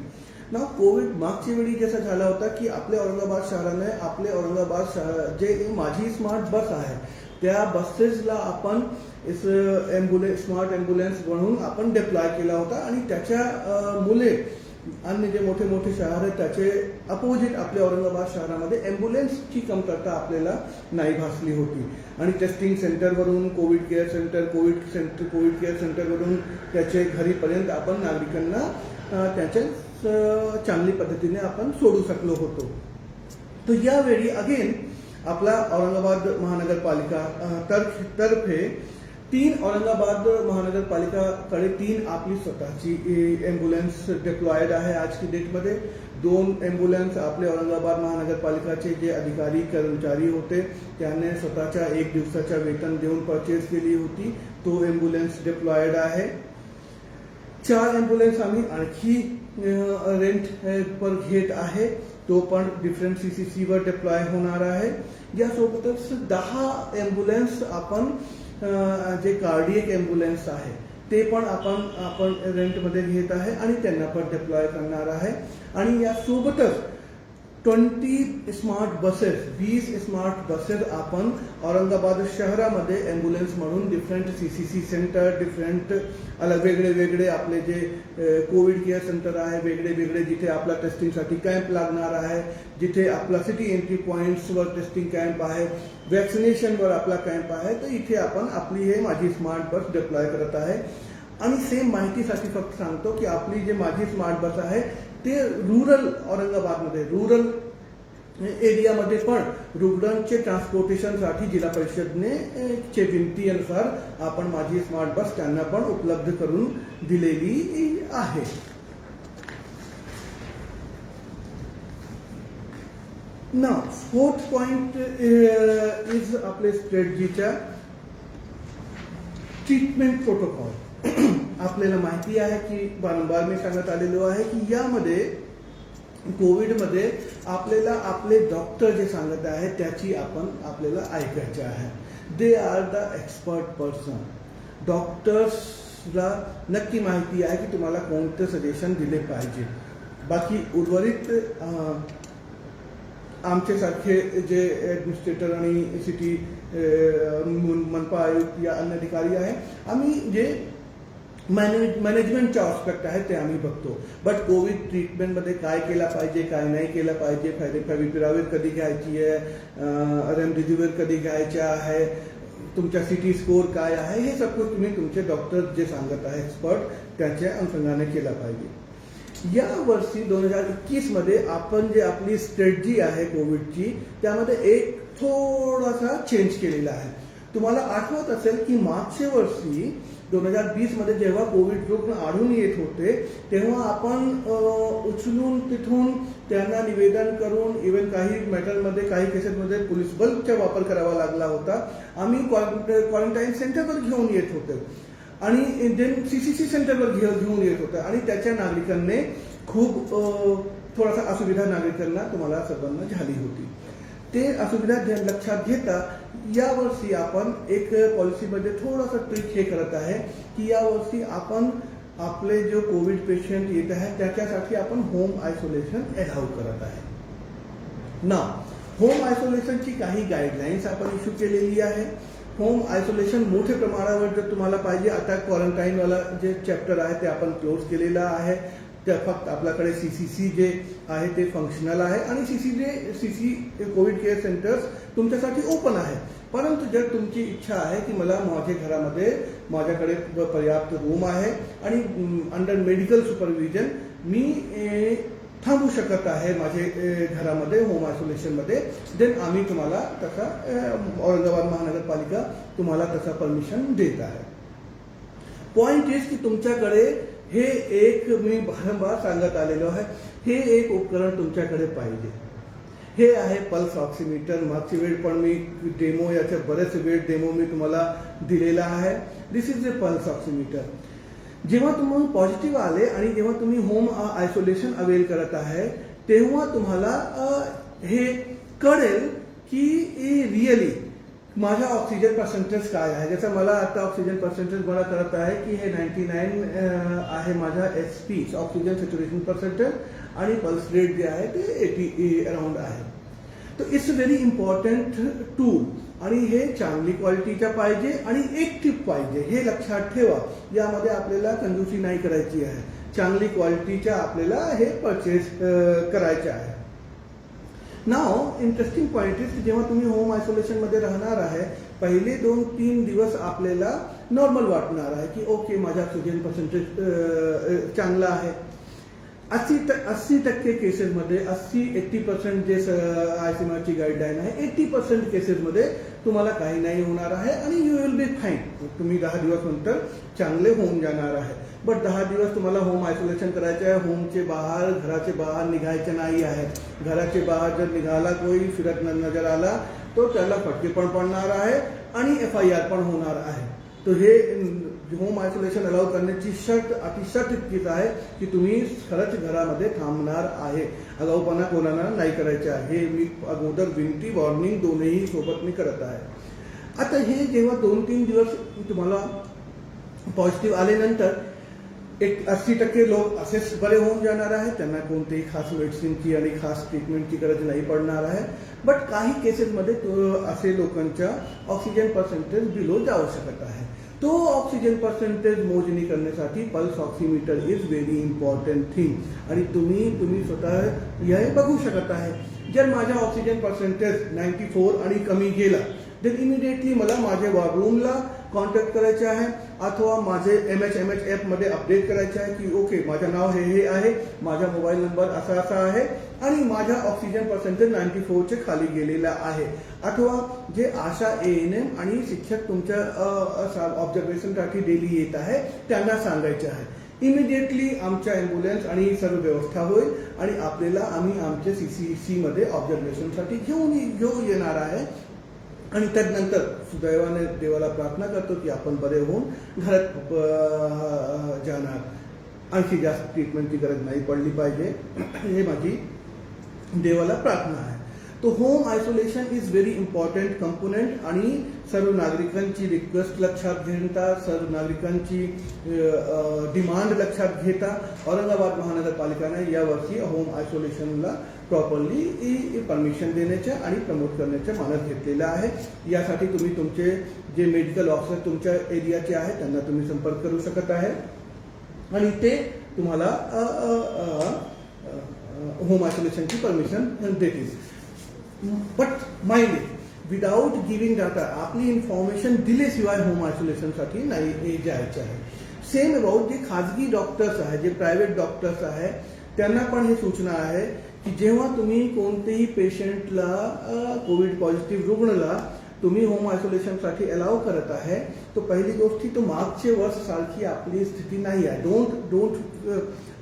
ना कोविड मागच्या वेळी जसं झाला होता की आपल्या औरंगाबाद शहराने आपले औरंगाबाद शहर जे माझी स्मार्ट बस आहे त्या बसेसला आपण स्मार्ट ॲम्ब्युलन्स म्हणून आपण डिप्लॉय केला होता आणि त्याच्या मुले अन्य जे मोठे मोठे शहर आहेत त्याचे अपोजिट आपल्या औरंगाबाद शहरामध्ये ॲम्ब्युलन्सची कमतरता आपल्याला नाही भासली होती आणि टेस्टिंग सेंटरवरून कोविड केअर सेंटरवरून त्याचे घरीपर्यंत आपण नागरिकांना त्याच्या चांगली पद्धतीने आपण सोडू शकलो होतो. तर यावेळी अगेन आपला औरंगाबाद महानगरपालिका तर्फे 3 औरंगाबाद महानगरपालिकाकडे 3 आपली स्वतःची ॲम्ब्युलन्स डिप्लॉयड आहे आज की डेटमध्ये. 2 ॲम्ब्युलन्स आपले औरंगाबाद महानगरपालिकाचे जे अधिकारी कर्मचारी होते त्याने स्वतःच्या 1 दिवसाच्या वेतन देऊन परचेस केली होती तो ॲम्ब्युलन्स डिप्लॉयड आहे. 4 ॲम्ब्युलन्स आम्ही आणखी रेंट पर घेत आहे तो पण डिफरंट CCCवर डिप्लॉय होणार आहे. यासोबतच 10 ॲम्ब्युलन्स आपण जे कार्डियक ॲम्ब्युलन्स आहे ते पण आपण रेंटमध्ये घेत आहे आणि त्यांना पण डिप्लॉय करणार आहे. आणि या सोबतच 20 स्मार्ट बसेस 20 स्मार्ट बसेस आपण औरंगाबाद शहरामध्ये ॲम्ब्युलन्स म्हणून डिफरंट CCC सेंटर डिफरंट अलग वेगळे आपले जे कोविड केअर सेंटर आहे वेगळे जिथे आपला टेस्टिंगसाठी कॅम्प लागणार आहे, जिथे आपला सिटी एंट्री पॉईंट्सवर टेस्टिंग कॅम्प आहे, वॅक्सिनेशनवर आपला कॅम्प आहे, तर इथे आपण आपली हे माझी स्मार्ट बस डिप्लॉय करत आहे. आणि सेम माहितीसाठी फक्त सांगतो की आपली जे माझी स्मार्ट बस आहे ते रूरल औरंगाबादमध्ये रूरल एरियामध्ये पण रुग्णांचे ट्रान्सपोर्टेशनसाठी जिल्हा परिषदने चे विनंतीनुसार आपण माझी स्मार्ट बस त्यांना पण उपलब्ध करून दिलेली आहे. ना फोर्थ पॉइंट इज आपले स्ट्रॅटेजीच्या ट्रीटमेंट प्रोटोकॉल. आपल्याला माहिती आहे की वारंवार मी सांगत आलेलो आहे की यामध्ये कोविडमध्ये आपल्याला आपले डॉक्टर जे सांगत आहे त्याची आपल्याला ऐकायचे आहे. They are the expert person. डॉक्टर्सला नक्की माहिती आहे की तुम्हाला कोणते सजेशन दिले पाहिजे. बाकी उर्वरित आमच्यासारखे जे ॲडमिनिस्ट्रेटर आणि सिटी मनपा आयुक्त या अन्य अधिकारी आहे आम्ही जे मॅनेजमेंटचे ऑस्पेक्ट आहे ते आम्ही बघतो. बट कोविड ट्रीटमेंटमध्ये काय केलं पाहिजे काय नाही केलं पाहिजे, फॅविपिराविर कधी घ्यायची आहे, रेमडेसिविर कधी घ्यायच्या आहे, तुमचा सिटी स्कोर काय आहे, हे सगळं तुम्ही तुमचे डॉक्टर जे सांगत आहे एक्सपर्ट त्याच्या अनुषंगाने केलं पाहिजे. या वर्षी 2021 मध्ये आपण जे आपली स्ट्रॅटेजी आहे कोविडची त्यामध्ये एक थोडासा चेंज केलेला आहे. तुम्हाला आठवत असेल की मागच्या वर्षी 2020 मध्ये जेव्हा कोविड रुग्ण आढळून येत होते तेव्हा आपण उचलून तिथून त्यांना निवेदन करून इव्हन काही मॅटरमध्ये काही केसेसमध्ये पोलीस बलचा वापर करावा लागला होता. आम्ही क्वारंटाईन सेंटरवर घेऊन येत होते आणि देन CCC सेंटरवर घेऊन येत होतं आणि त्याच्या नागरिकांनी खूप थोडासा असुविधा नागरिकांना तुम्हाला सर्वांना झाली होती. ते असुविधा लक्षात घेता यावर्षी आपण एक पॉलिसीमध्ये थोडासा ट्रिक हे करत आहे की यावर्षी आपण आपले जो कोविड पेशंट येत आहे त्याच्यासाठी आपण होम आयसोलेशन अलाउ करत आहे. ना होम आयसोलेशनची काही गाईडलाईन्स आपण इश्यू केलेली आहे. होम आयसोलेशन मोठ्या प्रमाणावर जर तुम्हाला पाहिजे, आता क्वारंटाईनवाला जे चॅप्टर आहे ते आपण क्लोज केलेलं आहे. त्या फक्त आपल्याकडे CCC जे आहे ते फंक्शनल आहे आणि CC कोविड केअर सेंटर्स तुमच्यासाठी ओपन आहे. परंतु जर तुमची इच्छा आहे की मला माझ्या घरामध्ये माझ्याकडे पर्याप्त रूम आहे आणि अंडर मेडिकल सुपरविजन मी थांबू शकत आहे माझे घरामध्ये होम आयसोलेशनमध्ये, देन आम्ही तुम्हाला तसा औरंगाबाद महानगरपालिका तुम्हाला तसा परमिशन देत आहे. पॉइंट इज की तुमच्याकडे हे एक मी वारंवार सांगत आलेलो आहे, हे एक उपकरण तुमच्याकडे पाहिजे. हे आहे पल्स ऑक्सिमीटर. मागची वेळ पण मी डेमो याचे बरेच वेळ डेमो मी तुम्हाला दिलेला आहे. दिस इज ए पल्स ऑक्सिमीटर. जेव्हा तुम्ही पॉझिटिव्ह आले आणि जेव्हा तुम्ही होम आयसोलेशन अवेल करत आहे तेव्हा तुम्हाला हे कळेल की रिअली माझा ऑक्सिजन पर्सेंटेज काय आहे. जसं मला आता ऑक्सिजन पर्सेंटेज मला कळत आहे की हे 99 आहे माझा SP ऑक्सिजन सॅच्युरेशन पर्सेंटेज आणि पल्स रेट जे आहे ते 80 अराउंड आहे. तर it's a very important tool आणि हे चांगली क्वालिटीचा पाहिजे आणि ॲक्टिव्ह पाहिजे. हे लक्षात ठेवा. यामध्ये आपल्याला कंजूसी नाही करायची आहे. चांगली क्वालिटीच्या आपल्याला हे परचेस करायचे आहे. नाव इंटरेस्टिंग पॉइंट इज की जेव्हा तुम्ही होम आयसोलेशनमध्ये राहणार आहे पहिले 2-3 दिवस आपल्याला नॉर्मल वाटणार आहे की ओके माझा ऑक्सिजन पर्सेंटेज चांगला आहे. 80% केसेसमध्ये 80% जे ICMR गाईडलाईन आहे 80% केसेसमध्ये तुम्हाला काही नाही होणार आहे आणि यू विल बी फाईन. तुम्ही 10 दिवस नंतर चांगले होऊन जाणार आहे. बट 10 दिवस तुम्हाला होम आयसोलेशन करायचे आहे. होमचे बाहेर घराचे बाहेर निघायचे नाही आहे. घराचे बाहेर जर निघाला कोई फिरत नजर आला तो त्याला फटके पण पडणार आहे आणि FIR पण होणार आहे. तर हे होम आयसोलेशन अलाउ करण्याची अतिशय इतकीच आहे की तुम्ही खरंच घरामध्ये थांबणार आहे. आगाऊपणा कोणाला नाही करायचे आहे. हे मी अगोदर विनंती वॉर्निंग दोन्ही सोबत मी करत आहे. आता हे जेव्हा 2-3 दिवस तुम्हाला पॉझिटिव्ह आल्यानंतर एक 80% लोक असेच बरे होऊन जाणार आहे, त्यांना कोणतेही खास मेडिसिनची आणि खास ट्रीटमेंटची गरज नाही पडणार आहे. बट काही केसेसमध्ये असे लोकांच्या ऑक्सिजन पर्सेंटेज बिलो जाऊ शकत आहे. तो ऑक्सिजन पर्सेंटेज मोजणी करण्यासाठी pulse oximeter is very important thing. आणि तुम्ही स्वतः हे बघू शकत आहे. जर माझा ऑक्सिजन पर्सेंटेज 94 आणि कमी गेला तर इमिडिएटली मला माझ्या वॉर रूमला कॉन्टॅक्ट करायचे आहे अथवा माझे MH ॲपमध्ये अपडेट करायचे आहे की ओके माझं नाव हे आहे, माझा मोबाईल नंबर असा आहे आणि माझा ऑक्सिजन पर्सेंटेज 94चे खाली गेलेला आहे. अथवा जे आशा ANM आणि शिक्षक तुमच्या ऑब्झर्वेशनसाठी डेली येत आहे त्यांना सांगायचे आहे. इमिडिएटली आमच्या ॲम्ब्युलन्स आणि सर्व व्यवस्था होईल आणि आपल्याला आम्ही आमच्या CCCमध्ये ऑब्झर्वेशनसाठी घेऊन येणार आहे. आणि त्यानंतर सुदैवाने देवाला प्रार्थना करतो की आपण बरे होऊन घरात जाणार. आणखी जास्त ट्रीटमेंटची गरज नाही पडली पाहिजे, हे माझी देवाला प्रार्थना आहे. तो home isolation is very important component आणि सर्व नागरिकांची रिक्वेस्ट लक्षात घेता, सर्व नागरिकांची डिमांड लक्षात घेता औरंगाबाद महानगरपालिकेने यावर्षी होम आयसोलेशनला प्रॉपरली परमिशन देण्याच्या आणि प्रमोट करण्याचा मानस घेतलेला आहे. यासाठी तुम्ही तुमचे जे मेडिकल ऑफिसर तुमच्या एरियाचे आहेत त्यांना तुम्ही संपर्क करू शकत आहे आणि ते तुम्हाला होम आयसोलेशनची परमिशन देतील. But mind without giving data, आपली इन्फॉर्मेशन दिल्याशिवाय होम आयसोलेशनसाठी नाही जायचं आहे. सेम अबाउट जे खाजगी डॉक्टर्स आहेत, जे प्रायव्हेट डॉक्टर्स आहेत, त्यांना पण हे सूचना आहे की जेव्हा तुम्ही कोणतेही पेशंटला कोविड पॉझिटिव्ह रुग्णला तुम्ही होम आयसोलेशनसाठी अलाव करत आहे तो पहिली गोष्टी तो मागचे वर्ष सारखी आपली स्थिती नाही आहे. डोंट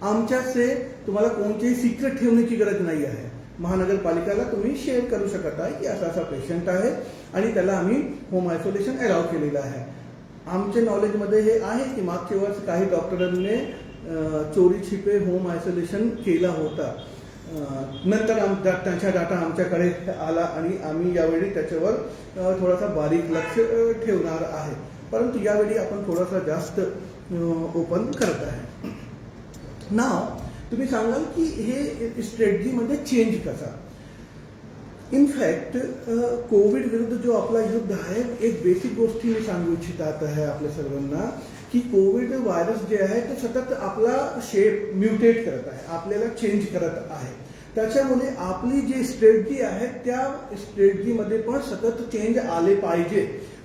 आमच्याचे तुम्हाला कोणतेही सिक्रेट ठेवण्याची गरज नाही आहे. महानगरपालिकेला तुम्ही शेअर करू शकत आहे की असा पेशंट आहे आणि त्याला आम्ही होम आयसोलेशन अलाव केलेलं आहे. आमच्या नॉलेजमध्ये हे आहे की मागच्या वर्ष काही डॉक्टरांनी चोरी छिपे होम आयसोलेशन केला होता. नंतर त्यांचा डाटा आमच्याकडे आला आणि आम्ही यावेळी त्याच्यावर थोडासा बारीक लक्ष ठेवणार आहे. परंतु यावेळी आपण थोडासा जास्त ओपन करत आहे. नाव तुम्ही सांगाल की हे स्ट्रॅटेजीमध्ये चेंज कसा. इनफॅक्ट कोविड विरुद्ध जो आपला युद्ध आहे, एक बेसिक गोष्टी मी सांगू इच्छितात आहे आपल्या सर्वांना की कोविड व्हायरस जे आहे ते सतत आपला शेप म्युटेट करत आहे, आपल्याला चेंज करत आहे. त्याच्यामुळे आपली जी स्ट्रॅटेजी आहे त्या स्ट्रॅटेजीमध्ये पण सतत चेंज आले पाहिजे.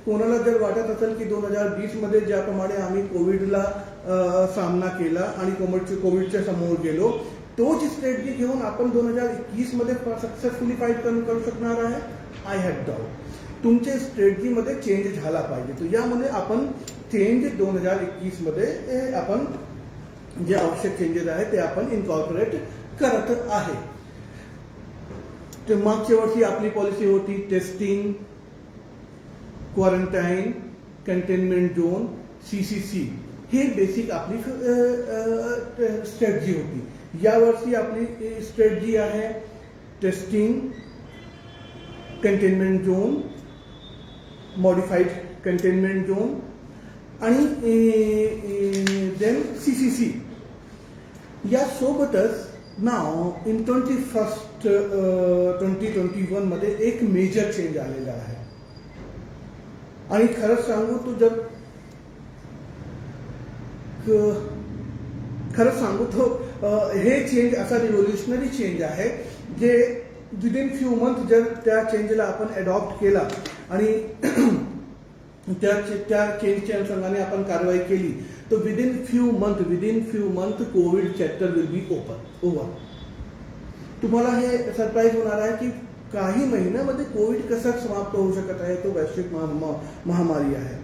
कोणाला जर वाटत असेल की 2020मध्ये ज्याप्रमाणे आम्ही कोविडला सामना केला आणि कोविडच्या समोर गेलो, तोच स्ट्रॅटेजी घेऊन आपण 2021मध्ये सक्सेसफुली फाईट करू शकणार आहे. आय हॅव डाऊट तुमच्या स्ट्रॅटेजीमध्ये चेंज झाला पाहिजे. तर यामुळे आपण चेंज 2021मध्ये आपण जे आवश्यक चेंजेस आहे ते आपण इन्कॉर्पोरेट करत आहे. तर मागच्या वर्षी आपली पॉलिसी होती testing, quarantine, containment zone, CCC. हे बेसिक आपली स्ट्रॅटेजी होती. यावर्षी आपली स्ट्रॅटेजी आहे testing, containment zone, modified containment zone आणि देन CCC. यासोबतच नाव इन 2021मध्ये एक मेजर चेंज आलेला आहे. आणि खरंच सांगू तो हे चेंज असा रिव्होल्युशनरी चेंज आहे जे विदिन फ्यू मंथ जर त्या चेंजला आपण अडॉप्ट केला आणि त्या चेंजच्या अनुषंगाने आपण कारवाई केली तर within few month Covid chapter will be over. तुम्हाला हे सरप्राईज होणार आहे की काही महिन्यामध्ये कोविड कसा समाप्त होऊ शकत आहे. तो वैश्विक महामारी आहे.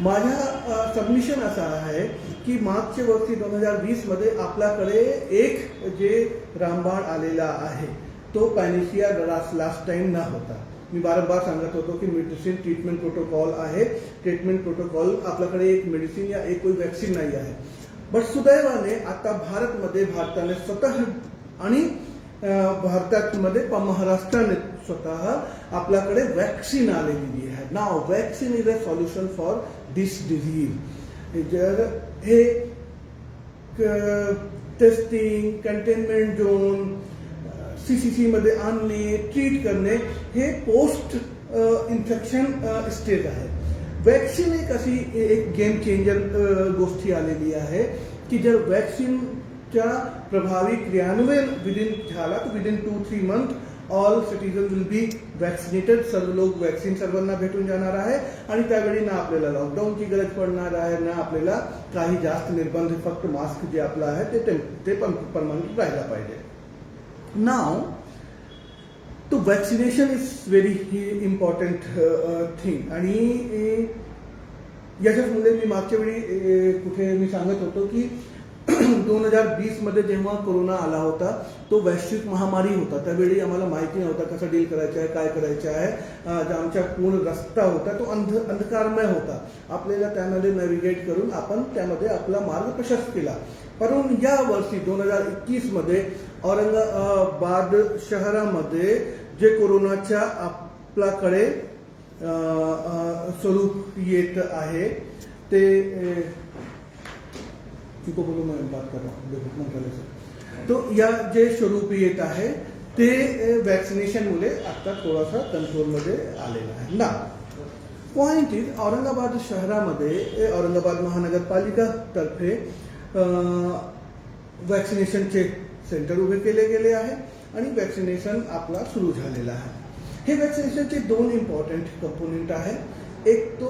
माझा सबमिशन असा आहे की मागच्या वर्षी 2020मध्ये आपल्याकडे एक जे रामबाण आलेला आहे तो पॅनिशिया लास्ट टाइम न होता. मी वारंवार सांगत होतो की मेडिसिन ट्रीटमेंट प्रोटोकॉल आहे. ट्रीटमेंट प्रोटोकॉल आपल्याकडे एक मेडिसिन या एक कोई वॅक्सिन नाही आहे. बट सुदैवाने आता भारताने स्वतः आणि भारतामध्ये महाराष्ट्राने स्वतः आपल्याकडे वॅक्सिन आलेली आहे. Now vaccine is a solution for this disease. जर हे टेस्टिंग, कंटेनमेंट झोन, CCC मध्ये आणणे, ट्रीट करणे हे पोस्ट इन्फेक्शन स्टेज आहे. वॅक्सिन एक अशी एक गेम चेंजर गोष्टी आलेली आहे की जर वॅक्सिनच्या प्रभावी क्रियान्वयन झाला तर within 2-3 month all citizen will be vaccinated. सर्व लोक वॅक्सिन सर्वांना भेटून जाणार आहे आणि त्यावेळी ना आपल्याला लॉकडाऊनची गरज पडणार आहे ना आपल्याला काही जास्त निर्बंध. फक्त मास्क जे आपलं आहे ते पण परमनंट राहायला पाहिजे. नाव तो vaccination is very important thing. आणि याच्यामुळे मी मागच्या वेळी कुठे मी सांगत होतो की 2020 मध्ये जेव्हा कोरोना आला होता तो वैश्विक महामारी होता. त्यावेळी आम्हाला माहिती नव्हता कसं डील करायचं आहे, काय करायचं आहे. आमच्या पूर्ण रस्ता होता तो अंधकारमय होता. आपल्याला त्यामध्ये नॅव्हिगेट करून आपण त्यामध्ये आपला मार्ग प्रशस्त केला. परंतु या वर्षी 2021 मध्ये औरंगाबाद शहरामध्ये जे कोरोनाच्या आपल्याकडे स्वरूप येत आहे ते तो या जे स्वरूप येत आहे ते वॅक्सिनेशनमुळे आता थोडासा कंट्रोलमध्ये आलेला आहे. ना पॉइंट इज औरंगाबाद शहरामध्ये औरंगाबाद महानगरपालिका तर्फे वॅक्सिनेशनचे सेंटर उभे केले गेले आहे आणि वॅक्सिनेशन आपला सुरू झालेला आहे. हे वॅक्सिनेशनचे 2 इम्पॉर्टंट कंपोनेंट आहे. एक तो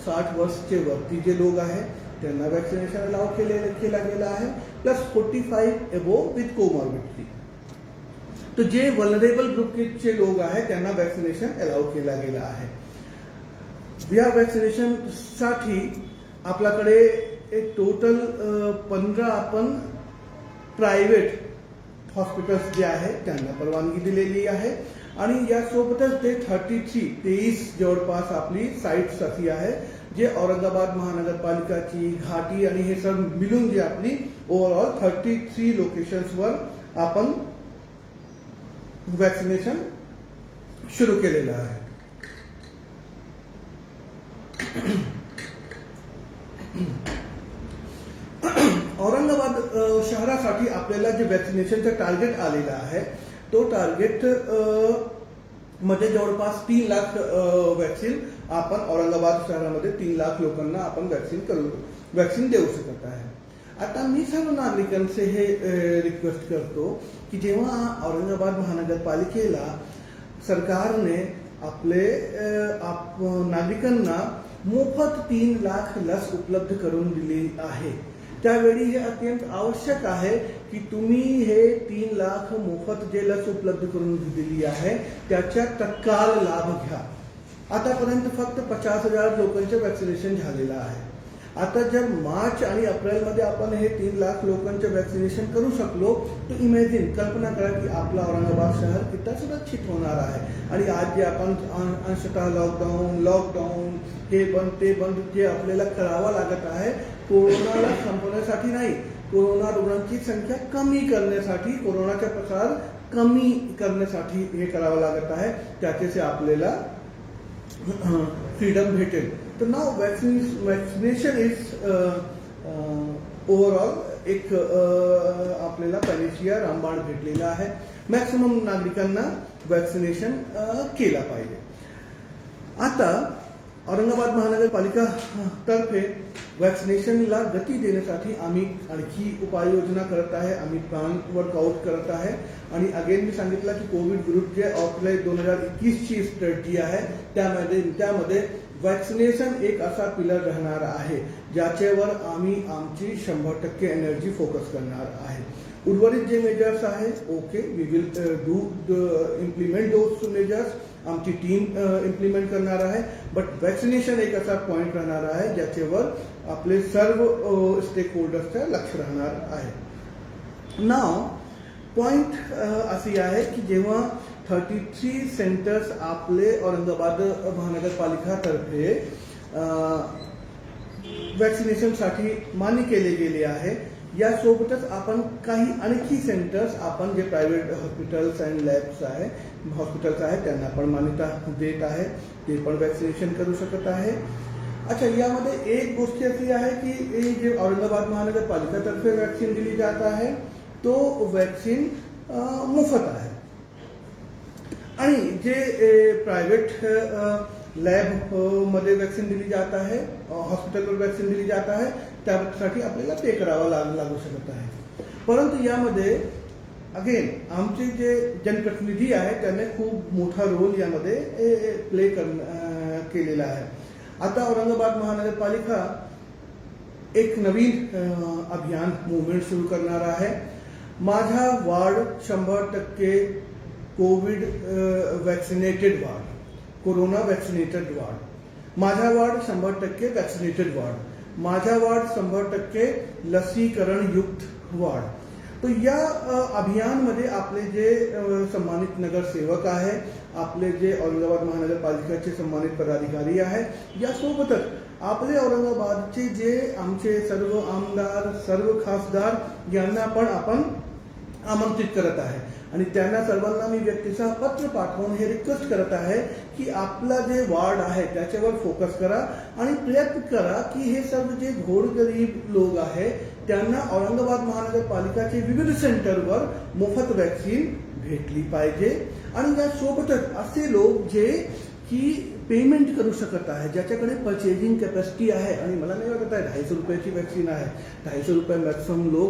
60 वर्षचे वरती जे लोक आहे त्यांना वॅक्सिनेशन अलाउ केला गेला आहे, प्लस 45 एबोव विथ कोमॉर्बिडिटी. तर जे वल्नरेबल ग्रुपचे लोक आहेत त्यांना वॅक्सिनेशन अलाउ केला गेला आहे. या वॅक्सिनेशन साठी आपल्याकडे एक टोटल 15 आपण प्रायव्हेट हॉस्पिटल्स जे आहेत त्यांना परवानगी दिलेली आहे आणि यासोबतच ते 23 जवळपास आपली साईट्स अशी आहे जे औरंगाबाद महानगरपालिकाची घाटी आणि हे सर्व मिळून जे आपली ओव्हरऑल 33 लोकेशन्सवर आपण वॅक्सिनेशन सुरू केलेलं आहे. औरंगाबाद शहरासाठी आपल्याला जे वॅक्सिनेशनचं टार्गेट आलेलं आहे तो टार्गेट मध्ये जवळपास 3 लाख वॅक्सिन आपण औरंगाबाद शहरामध्ये 3 लाख लोकांना आपण वॅक्सिन देऊ शकत आहे. आता मी सर्व नागरिकांचे हे रिक्वेस्ट करतो की जेव्हा औरंगाबाद महानगरपालिकेला सरकारने आपले नागरिकांना मोफत 3 लाख लस उपलब्ध करून दिली आहे त्यावेळी हे अत्यंत आवश्यक आहे की तुम्ही हे 3 लाख मोफत जे लस उपलब्ध करून दिली आहे त्याचा तत्काळ लाभ घ्या. आतापर्यंत फक्त 50,000 लोकांचे वॅक्सिनेशन झालेलं आहे. आता जर मार्च आणि एप्रिलमध्ये आपण हे 3 लाख लोकांचे वॅक्सिनेशन करू शकलो तर इमॅजिन कल्पना करा की आपला औरंगाबाद शहर किती सुरक्षित होणार आहे. आणि आज जे आपण अंशतः लॉकडाऊन हे बंद ते बंद जे आपल्याला करावं लागत आहे कोरोनाला संपवण्यासाठी नाही, कोरोना रुग्णांची संख्या कमी करण्यासाठी, कोरोनाचा प्रसार कमी करण्यासाठी हे करावं लागत आहे. त्याचे आपल्याला फ्रीडम भेटेल. तर नाव वॅक्सिनेशन इज ओव्हरऑल एक आपल्याला पॅनेशिया रामबाण भेटलेला आहे. मॅक्सिमम नागरिकांना वॅक्सिनेशन केला पाहिजे. आता औरंगाबाद महानगरपालिका तर्फे वॅक्सिनेशनला गती देण्यासाठी आम्ही आणखी उपाययोजना करत आहे. आम्ही प्लॅन वर्कआउट करत आहे आणि अगेन मी सांगितलं की कोविड ग्रुप जे आपले 2021ची स्ट्रॅटेजी आहे त्यामध्ये वॅक्सिनेशन एक असा पिलर राहणार आहे ज्याच्यावर आम्ही आमची 100% एनर्जी फोकस करणार आहे. उर्वरित जे मेजर्स आहे okay we will do implement those measures. आमची टीम इम्प्लिमेंट करणार आहे. बट वॅक्सिनेशन एक असा पॉइंट राहणार आहे ज्याच्यावर आपले सर्व स्टेक होल्डर्सचं लक्ष राहणार आहे. नाव पॉइंट अशी आहे की जेव्हा 33 सेंटर्स आपले औरंगाबाद महानगरपालिकातर्फे वॅक्सिनेशनसाठी मान्य केले गेले आहे यासोबतच आपण काही आणखी सेंटर्स आपण जे प्रायव्हेट हॉस्पिटल्स अँड लॅब्स आहे हॉस्पिटल्स आहेत त्यांना पण मान्यता देत आहे, ते पण वॅक्सिनेशन करू शकत आहे. अच्छा, यामध्ये एक गोष्ट अशी आहे की हे जे औरंगाबाद महानगरपालिकेतर्फे वॅक्सिन दिली जात आहे तो वॅक्सिन मोफत आहे. आणि जे प्रायव्हेट लॅब मध्ये वॅक्सिन दिली जात आहे, हॉस्पिटलवर वॅक्सिन दिली जात आहे, त्यासाठी आपल्याला पे करावा लागू शकत आहे. परंतु यामध्ये अगेन आमचे जे जनप्रतिनिधी आहेत त्यांनी खूप मोठा रोल यामध्ये प्ले केलेला आहे. आता औरंगाबाद महानगरपालिका एक नवीन अभियान मुवमेंट सुरू करणार आहे. माझा ward 100% Covid vaccinated ward, corona vaccinated ward, माझा वार्ड 100% वॅक्सिनेटेड वार्ड, माझा वार्ड 100% लसीकरण युक्त वार्ड. तो या अभियानमध्ये आपले जे सन्मानित नगरसेवक आहे, आपले जे औरंगाबाद महानगरपालिकेचे सन्मानित पदाधिकारी आहे, यासोबतच आपले औरंगाबादचे जे आमचे सर्व आमदार, सर्व खासदार यांना पण आपण आमंत्रित करत आहे. आणि त्यांना सर्वांना मी व्यक्तिशः पत्र पाठवून हे रिक्वेस्ट करत आहे की आपला जे वार्ड आहे त्याच्यावर फोकस करा आणि प्रयत्न करा की हे सर्व जे गोरगरीब लोक आहे त्यांना औरंगाबाद महानगरपालिकाचे विविध सेंटरवर मोफत वॅक्सिन भेटली पाहिजे. आणि यासोबतच असे लोक जे की पेमेंट करू शकत आहे, ज्याच्याकडे परचेजिंग कॅपॅसिटी आहे, आणि मला नाही वाटत आहे 250 रुपयाची वॅक्सिन आहे, 250 रुपये मॅक्सिमम लोक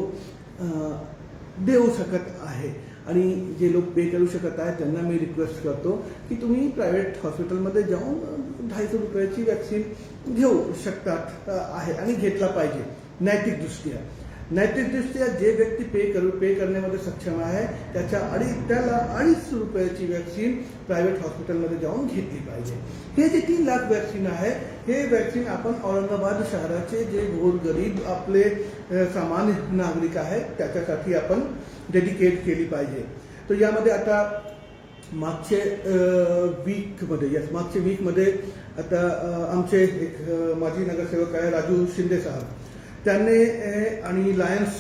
देऊ शकत आहे. आणि जे लोक पे करू शकत आहेत त्यांना मी रिक्वेस्ट करतो की तुम्ही प्रायव्हेट हॉस्पिटलमध्ये जाऊन 250 रुपयाची वॅक्सिन घेऊ शकतात आहे आणि घेतला पाहिजे. नैतिकदृष्ट्या जे व्यक्ती पे करण्यामध्ये सक्षम आहे त्याला 250 रुपयाची वॅक्सिन प्रायव्हेट हॉस्पिटलमध्ये जाऊन घेतली पाहिजे. हे जे 3 लाख वॅक्सिन आहे, हे वॅक्सिन आपण औरंगाबाद शहराचे जे गोरगरीब आपले सामान्य नागरिक आहेत त्याच्यासाठी आपण डेडिकेट केली पाहिजे. तर यामध्ये आता मागच्या वीकमध्ये आता आमचे एक माजी नगरसेवक आहे राजू शिंदे साहेब, त्यांनी आणि लायन्स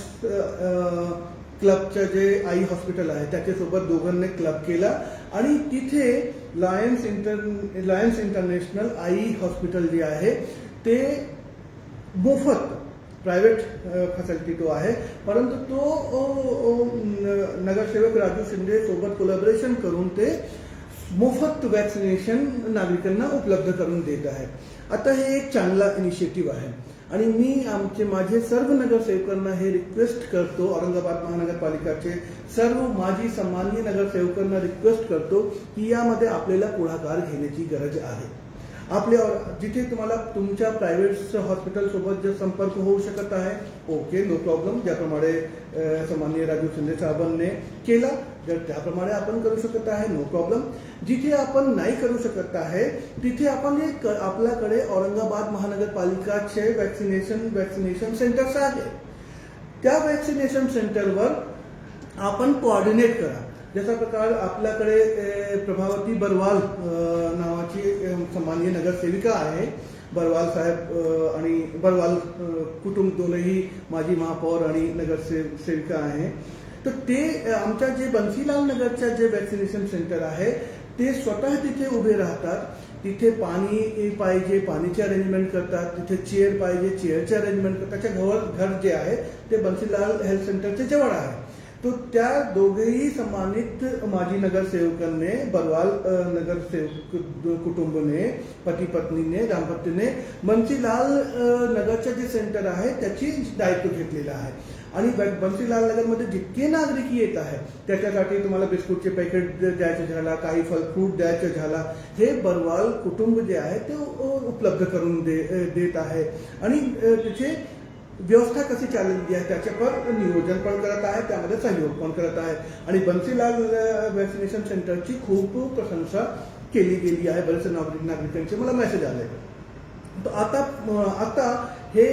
क्लबच्या जे आई हॉस्पिटल आहे त्याच्यासोबत दोघांनी क्लब केला आणि तिथे लायन्स इंटरनॅशनल आई हॉस्पिटल जे आहे ते मोफत प्रायव्हेट फॅसिलिटी तो आहे, परंतु तो नगरसेवक राजू शिंदे सोबत कोलॅबोरेशन करून ते मोफत वॅक्सिनेशन नागरिकांना उपलब्ध करून देत आहे. आता हे एक चांगला इनिशिएटिव्ह आहे आणि मी माझे सर्व नगरसेवकांना हे रिक्वेस्ट करतो, औरंगाबाद महानगरपालिकाचे सर्व माजी सन्माननीय नगरसेवकांना रिक्वेस्ट करतो की यामध्ये आपल्याला पुढाकार घेण्याची गरज आहे. जिथे तुम्हाला तुमच्या प्रायव्हेट हॉस्पिटल सोबत जे संपर्क होऊ शकत आहे, ओके, नो प्रॉब्लेम, ज्याप्रमाणे सन्माननीय राजू शिंदे साहेबांनी केला जर त्याप्रमाणे आपण करू शकत आहे, नो प्रॉब्लेम. जिथे आपण नाही करू शकत आहे तिथे आपण आपल्याकडे औरंगाबाद महानगरपालिकाचे वॅक्सिनेशन सेंटर्स आहे, त्या वॅक्सिनेशन सेंटरवर आपण कोऑर्डिनेट करा. जसा प्रकार आपल्याकडे प्रभावती बरवाल नावाची सन्माननीय नगरसेविका आहे, बरवाल साहेब आणि बरवाल कुटुंब दोनही माजी महापौर आणि नगरसेविका आहे. तर ते आमच्या जे बन्सीलाल नगरच्या जे वॅक्सिनेशन सेंटर आहे ते स्वतः तिथे उभे राहतात. तिथे पाणी पाहिजे, पाणीचे अरेंजमेंट करतात, तिथे चेअर पाहिजे, चेअरचे अरेंजमेंट करतात. त्याच्या घर जे आहे ते बन्सीलाल हेल्थ सेंटरचे जवळ आहे. तो त्या दोघेही सन्मानित माजी नगरसेवकांनी, बरवाल नगरसेवक कुटुंबने, पती पत्नीने, दाम्पत्याने बन्सीलाल नगरचे जे सेंटर आहे त्याची दायित्व घेतलेलं आहे. आणि बन्सीलाल नगरमध्ये जितके नागरिक येत आहे त्याच्यासाठी तुम्हाला बिस्कुटचे पॅकेट द्यायचं झाला, काही फल फ्रूट द्यायचं झाला, हे बरवाल कुटुंब जे आहे ते उपलब्ध करून देत आहे. आणि तिथे व्यवस्था कशी चाललेली आहे त्याच्यावर नियोजन पण करत आहे, त्यामध्ये सहयोग पण करत आहे. आणि बन्सीलाल वॅक्सिनेशन सेंटरची खूप प्रशंसा केली गेली आहे. बरेचसे नागरिकांचे मला मेसेज आले. तर आता हे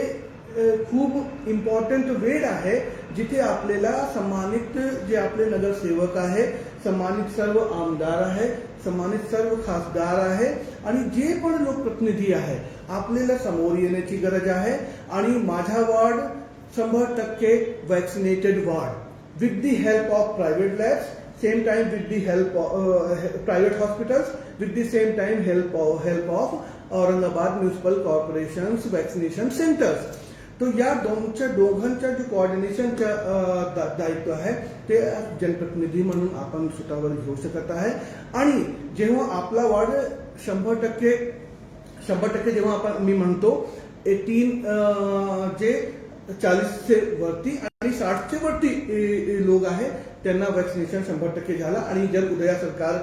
खूप इम्पॉर्टंट वेळ आहे जिथे आपल्याला सन्मानित जे आपले नगरसेवक आहे, सन्मानित सर्व आमदार आहे, सन्मानित सर्व खासदार आहे आणि जे पण लोकप्रतिनिधी आहे आपल्याला समोर येण्याची गरज आहे. आणि माझा ward 100% vaccinated ward with the help of private labs, same time with the help private hospitals, with the same time help of Aurangabad municipal corporations vaccination centres. तो या दोघांच्या जे कोऑर्डिनेशनच्या दायित्व आहे ते जनप्रतिनिधी म्हणून आपण स्वतःवर घेऊ शकत आहे. आणि जेव्हा आपला वार्ड 100% जेव्हा आपण मी म्हणतो 18 जे 40चे वरती आणि 60चे वरती लोक आहे त्यांना वॅक्सिनेशन 100% झाला. आणि जर उद्या सरकार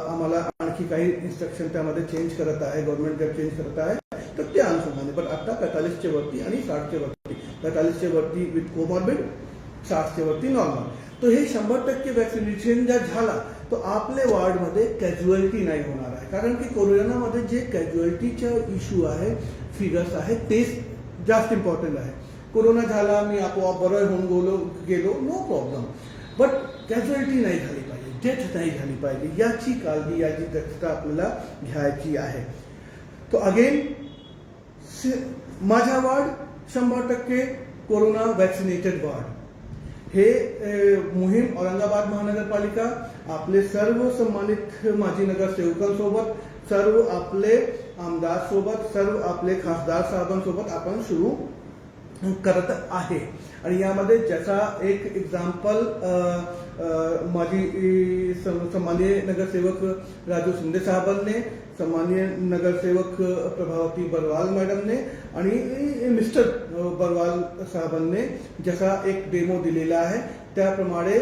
आम्हाला आणखी काही इन्स्ट्रक्शन त्यामध्ये चेंज करत आहे, गव्हर्नमेंट जर चेंज करत आहे तर ते अनुषंगाने. पण आता 45चे वरती आणि 60चे वरती, 45चे वरती विथ कोमॉर्बिड, 60चे वरती नॉर्मल. तो हे 100% वॅक्सिनेशन जर झाला तो आपल्या वार्डमध्ये कॅज्युअलिटी नाही होणार आहे. कारण की कोरोनामध्ये जे कॅज्युअलिटीचा इश्यू आहे, फिगर्स आहे, तेच जास्त इम्पॉर्टंट आहे. कोरोना झाला, मी आपोआप बरं होऊन गेलो, नो प्रॉब्लेम. बट कॅज्युअलिटी नाही झाली पाहिजे, डेथ नाही झाली पाहिजे, याची काळजी, याची दक्षता आपल्याला घ्यायची आहे. तो अगेन माझा वार्ड 100% कोरोना वॅक्सिनेटेड वार्ड. हे मोहीम औरंगाबाद महानगरपालिका, आपले सर्व सन्मानित माजी नगरसेवकांसोबत, सर्व आपले आमदार सोबत, सर्व आपले खासदार साहेबांसोबत आपण सुरू करत आहे. आणि यामध्ये ज्याचा एक एक्झाम्पल माजी सन्माननीय नगरसेवक राजू शिंदे साहेबांनी, सन्माननीय नगरसेवक प्रभावती बरवाल मॅडमने आणि मिस्टर बरवाल साहेबांनी जसा एक डेमो दिलेला आहे त्याप्रमाणे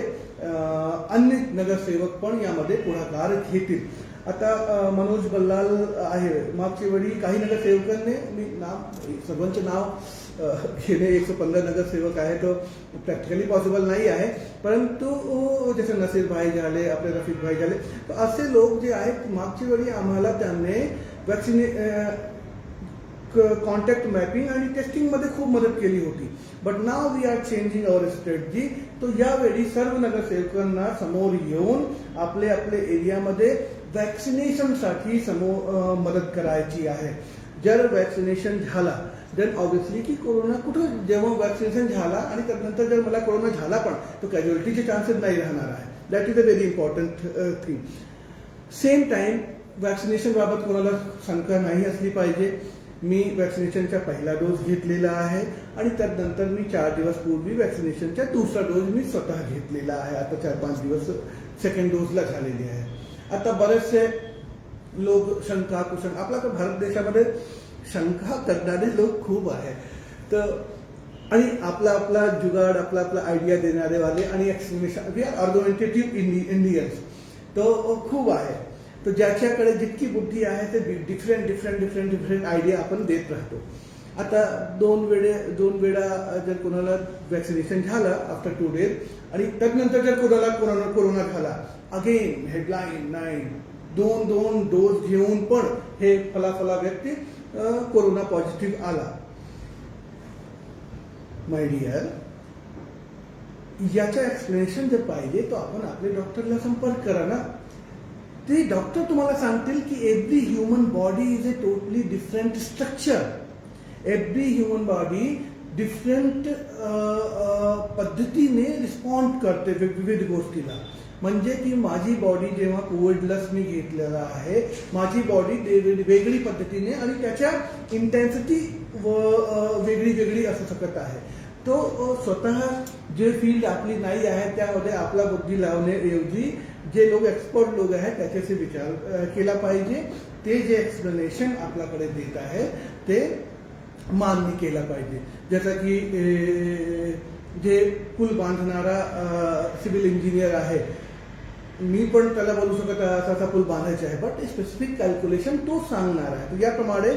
अन्य नगरसेवक पण यामध्ये पुढाकार घेतील. आता मनोज बल्लाल आहे, मागच्या वेळी काही नगरसेवकांनी, मी सर्वांचे नाव घेणे 115 नगरसेवक आहे तो प्रॅक्टिकली पॉसिबल नाही आहे, परंतु जसे नसीर भाई झाले, आपले रफिक भाई झाले, तर असे लोक जे आहेत मागच्या वेळी आम्हाला त्यांनी कॉन्टॅक्ट मॅपिंग आणि टेस्टिंगमध्ये खूप मदत केली होती. But now we are changing our strategy. तो यावेळी सर्व नगरसेवकांना समोर येऊन आपले एरियामध्ये वॅक्सिनेशनसाठी मदत करायची आहे. जर वॅक्सिनेशन झाला देन ऑब्विसली की कोरोना कुठं, जेव्हा वॅक्सिनेशन झाला आणि त्यानंतर जर मला कोरोना झाला पण तो कॅज्युअलिटीचे चान्सेस नाही राहणार आहे. That is a very important thing. Same time vaccination बाबत कोणाला शंका नाही असली पाहिजे. मी वॅक्सिनेशनचा पहिला डोस घेतलेला आहे आणि त्यानंतर मी 4 दिवस पूर्वी वॅक्सिनेशनचा दुसरा डोस मी स्वतः घेतलेला आहे. आता 4-5 दिवस सेकंड डोजला झालेली आहे. आता बरेचसे लोक शंका कुशंका, आपला तर भारत देशामध्ये शंका करणारे लोक खूप आहेत. तर आणि आपला जुगाड, आपला आयडिया देणारे वाले आणि एक्सप्लेनेशन, वी आर आर्ग्युमेंटेटिव्ह इंडियन्स तो खूप आहे. तर ज्याच्याकडे जितकी बुद्धी आहे ते डिफरंट आयडिया आपण देत राहतो. आता दोन वेळा जर कोणाला वॅक्सिनेशन झालं आफ्टर 2 days आणि त्यानंतर जर कोरोना झाला, अगेन हेडलाईन नाही, 2 डोस घेऊन पण हे फला व्यक्ती कोरोना पॉझिटिव्ह आला. माय डिअर, याचं एक्सप्लेनेशन जर पाहिजे तर आपण आपल्या डॉक्टरला संपर्क करा ना. ते डॉक्टर तुम्हाला सांगतील की every human body is a totally different structure. Every human body different पद्धतीने रिस्पॉन्ड करते विविध गोष्टीला. म्हणजे की माझी बॉडी जेव्हा कोविड लस मी घेतलेला आहे, माझी बॉडी वेगळी पद्धतीने आणि त्याच्या इंटेन्सिटी वेगळी असू शकत आहे. तो स्वतः जे फील्ड आपली नाही आहे त्यामध्ये आपला बुद्धी लावण्याऐवजी जे लोक एक्सपर्ट लोक आहेत त्याच्याशी विचार केला पाहिजे. ते जे एक्सप्लेनेशन आपल्याकडे देत आहे ते मान्य केला पाहिजे. जसं की जे पूल बांधणारा सिव्हिल इंजिनियर आहे, मी पण त्याला बोलू शकत असा पूल बांधायचा आहे, बट स्पेसिफिक कॅल्क्युलेशन तो सांगणार आहे. तर याप्रमाणे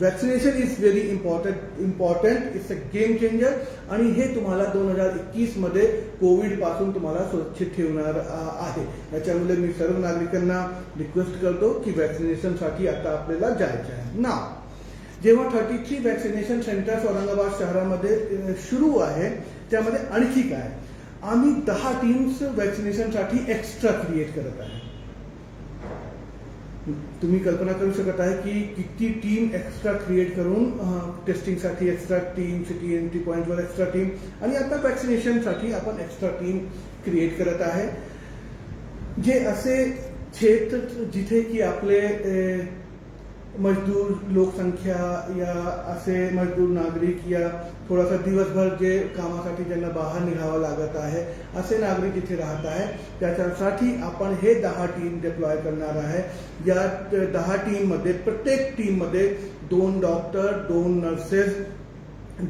vaccination is very important. It's a game changer आणि हे तुम्हाला 2021 मध्ये कोविड पासून तुम्हाला सुरक्षित ठेवणार आहे. याच्यामुळे मी सर्व नागरिकांना रिक्वेस्ट करतो की वॅक्सिनेशनसाठी आता आपल्याला जायचं आहे. ना जेव्हा 33 वॅक्सिनेशन सेंटर्स औरंगाबाद शहरामध्ये सुरू आहे, त्यामध्ये आणखी काय, आम्ही 10 टीम्स वॅक्सिनेशनसाठी एक्स्ट्रा क्रिएट करत आहे. तुम्ही कल्पना करू शकत आहे की किती टीम एक्स्ट्रा क्रिएट करून टेस्टिंगसाठी एक्स्ट्रा टीम, सिटी एंट्री पॉईंटवर एक्स्ट्रा टीम आणि आता वॅक्सिनेशनसाठी आपण एक्स्ट्रा टीम क्रिएट करत आहे. जे असे क्षेत्र जिथे की आपले मजदूर लोकसंख्या या असे मजदूर नागरिक या थोडासा दिवसभर जे कामासाठी ज्यांना बाहेर निघावं लागत आहे असे नागरिक जिथे राहत आहे त्याच्यासाठी आपण हे 10 टीम डिप्लॉय करणार आहे. या 10 टीममध्ये प्रत्येक टीममध्ये 2 doctor, 2 nurses,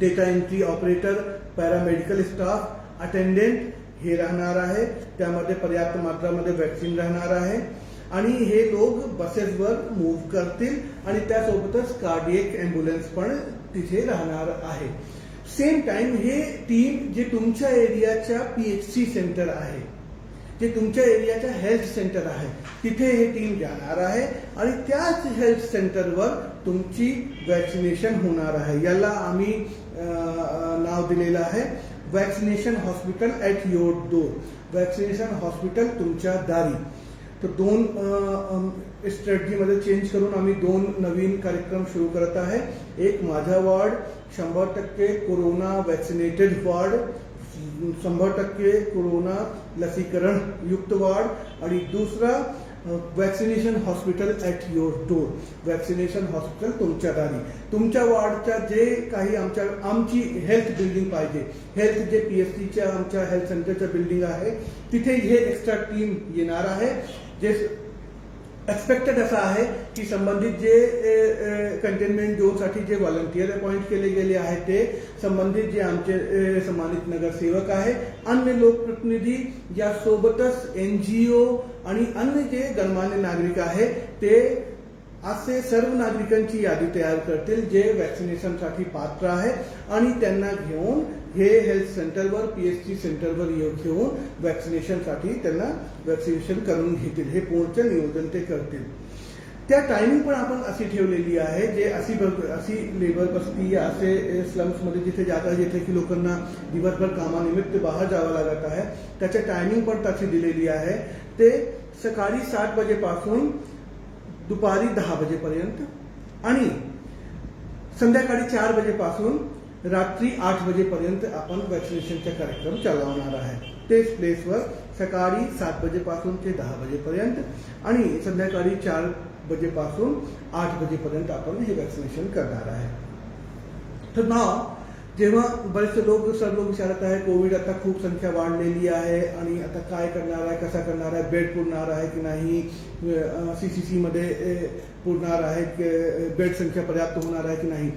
data entry operator, paramedical staff, attendant हे राहणार आहे. त्यामध्ये पर्याप्त मात्रामध्ये वॅक्सिन राहणार आहे आणि हे लोक बसेसवर मूव्ह करतील आणि त्यासोबतच कार्डियक ॲम्ब्युलन्स पण तिथे राहणार आहे. सेम टाइम हे टीम जे तुमच्या एरियाच्या PHC सेंटर आहे, जे तुमच्या एरियाच्या हेल्थ सेंटर आहे तिथे हे टीम जाणार आहे आणि त्याच हेल्थ सेंटरवर तुमची वॅक्सिनेशन होणार आहे. याला आम्ही नाव दिलेलं आहे vaccination hospital at your door. Vaccination hospital तुमच्या दारी. तर 2 स्ट्रॅटजीमध्ये चेंज करून आम्ही 2 नवीन कार्यक्रम सुरू करत आहे. एक माझा ward 100% corona vaccinated ward, 100% corona लसीकरण युक्त वॉर्ड आणि दुसरा vaccination hospital at your door. Vaccination hospital तुमच्या दारी. तुमच्या वॉर्डच्या जे काही आमची हेल्थ बिल्डिंग पाहिजे, हेल्थ जे PHCच्या आमच्या हेल्थ सेंटरच्या बिल्डिंग आहे तिथे हे एक्स्ट्रा टीम येणार आहे. जे एक्सपेक्टेड असं आहे की संबंधित जे कंटेनमेंट झोनसाठी जे व्हॉलंटियर अपॉइंट केले गेले आहेत ते संबंधित जे आमचे सन्मानित नगरसेवक आहे, अन्य लोकप्रतिनिधी यासोबतच NGO आणि अन्य जे गणमान्य नागरिक आहे ते असे सर्व नागरिकांची यादी तयार करतील जे वॅक्सिनेशनसाठी पात्र आहे आणि त्यांना घेऊन हे हेल्थ सेंटरवर PHC सेंटरवर घेऊन वॅक्सिनेशनसाठी त्यांना वॅक्सिनेशन करून घेतील. हे पूर्ण नियोजन ते करतील. त्या टायमिंग पण आपण अशी ठेवलेली आहे जे अशी लेबर बस्ती या असे स्लम्समध्ये जिथे जात आहे जिथे की लोकांना दिवसभर कामानिमित्त बाहेर जावं लागत आहे त्याच्या टायमिंग पण तशी दिलेली आहे. ते सकाळी 7 वाजेपासून दुपारी 10 वाजेपर्यंत आणि संध्याकाळी 4 वाजेपासून रात्री 8 वाजेपर्यंत आपण वॅक्सिनेशनचा कार्यक्रम चालवणार आहे. तेच प्लेसवर सकाळी 7 वाजेपासून ते 10 वाजेपर्यंत आणि संध्याकाळी 4 वाजेपासून 8 वाजेपर्यंत आपण हे वॅक्सिनेशन करणार आहे. तर नाव जेव्हा बरेचसे सर्व लोक विचारत आहे कोविड आता खूप संख्या वाढलेली आहे आणि आता काय करणार आहे, कसा करणार आहे, बेड पुरणार आहे की नाही, CCC मध्ये पुरणार आहे, बेड संख्या पर्याप्त होणार आहे की नाही.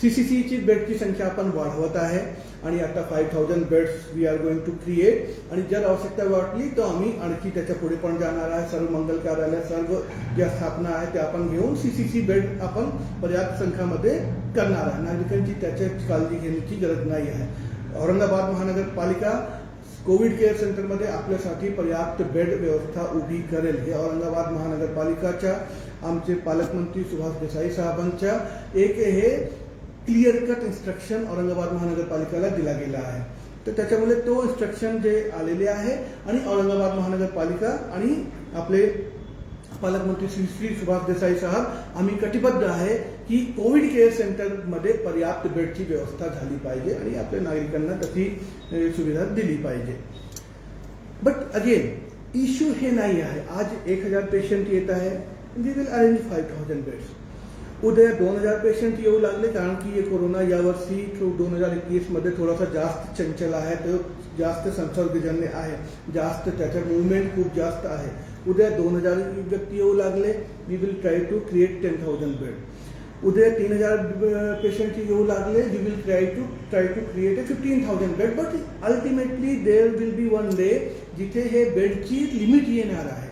CCCची बेडची संख्या आपण वाढवत आहे आणि आता 5000 beds we are going to create आणि जर आवश्यकता वाटली तर आम्ही आणखी त्याच्या पुढे पण जाणार आहे. सर्व मंगल कार्यालय सर्व ज्या स्थापना आहे त्या आपण घेऊन CCC बेड आपण पर्याप्त संख्यामध्ये करणार आहे. नागरिकांची त्याची काळजी घेण्याची गरज नाही आहे. औरंगाबाद महानगरपालिका कोविड केअर सेंटरमध्ये आपल्यासाठी पर्याप्त बेड व्यवस्था उभी करेल. हे औरंगाबाद महानगरपालिकाच्या आमचे पालकमंत्री सुभाष देसाई साहेबांच्या हे क्लिअर कट इन्स्ट्रक्शन औरंगाबाद महानगरपालिकेला दिला गेला आहे. तर त्याच्यामुळे तो इन्स्ट्रक्शन जे आलेले आहे आणि औरंगाबाद महानगरपालिका आणि आपले पालकमंत्री श्री सुभाष देसाई साहेब आम्ही कटिबद्ध आहे की कोविड केअर सेंटरमध्ये पर्याप्त बेडची व्यवस्था झाली पाहिजे आणि आपल्या नागरिकांना तशी सुविधा दिली पाहिजे. बट अगेन इश्यू हे नाही आहे. आज 1000 पेशंट येत आहे, वी विल अरेंज 5000 बेड्स. उद्या 2000 पेशंट येऊ लागले कारण की हे कोरोना यावर्षी 2021 मध्ये थोडासा जास्त चंचल आहे, तो जास्त संसर्गजन्य आहे, जास्त त्याचा मुवमेंट खूप जास्त आहे. उद्या 2000 व्यक्ती येऊ लागले, we will try to create 10,000 bed. उद्या 3000 पेशंट येऊ लागले, we will try to create 15,000 bed. But ultimately there will be one day जिथे हे बेडची लिमिट येणार आहे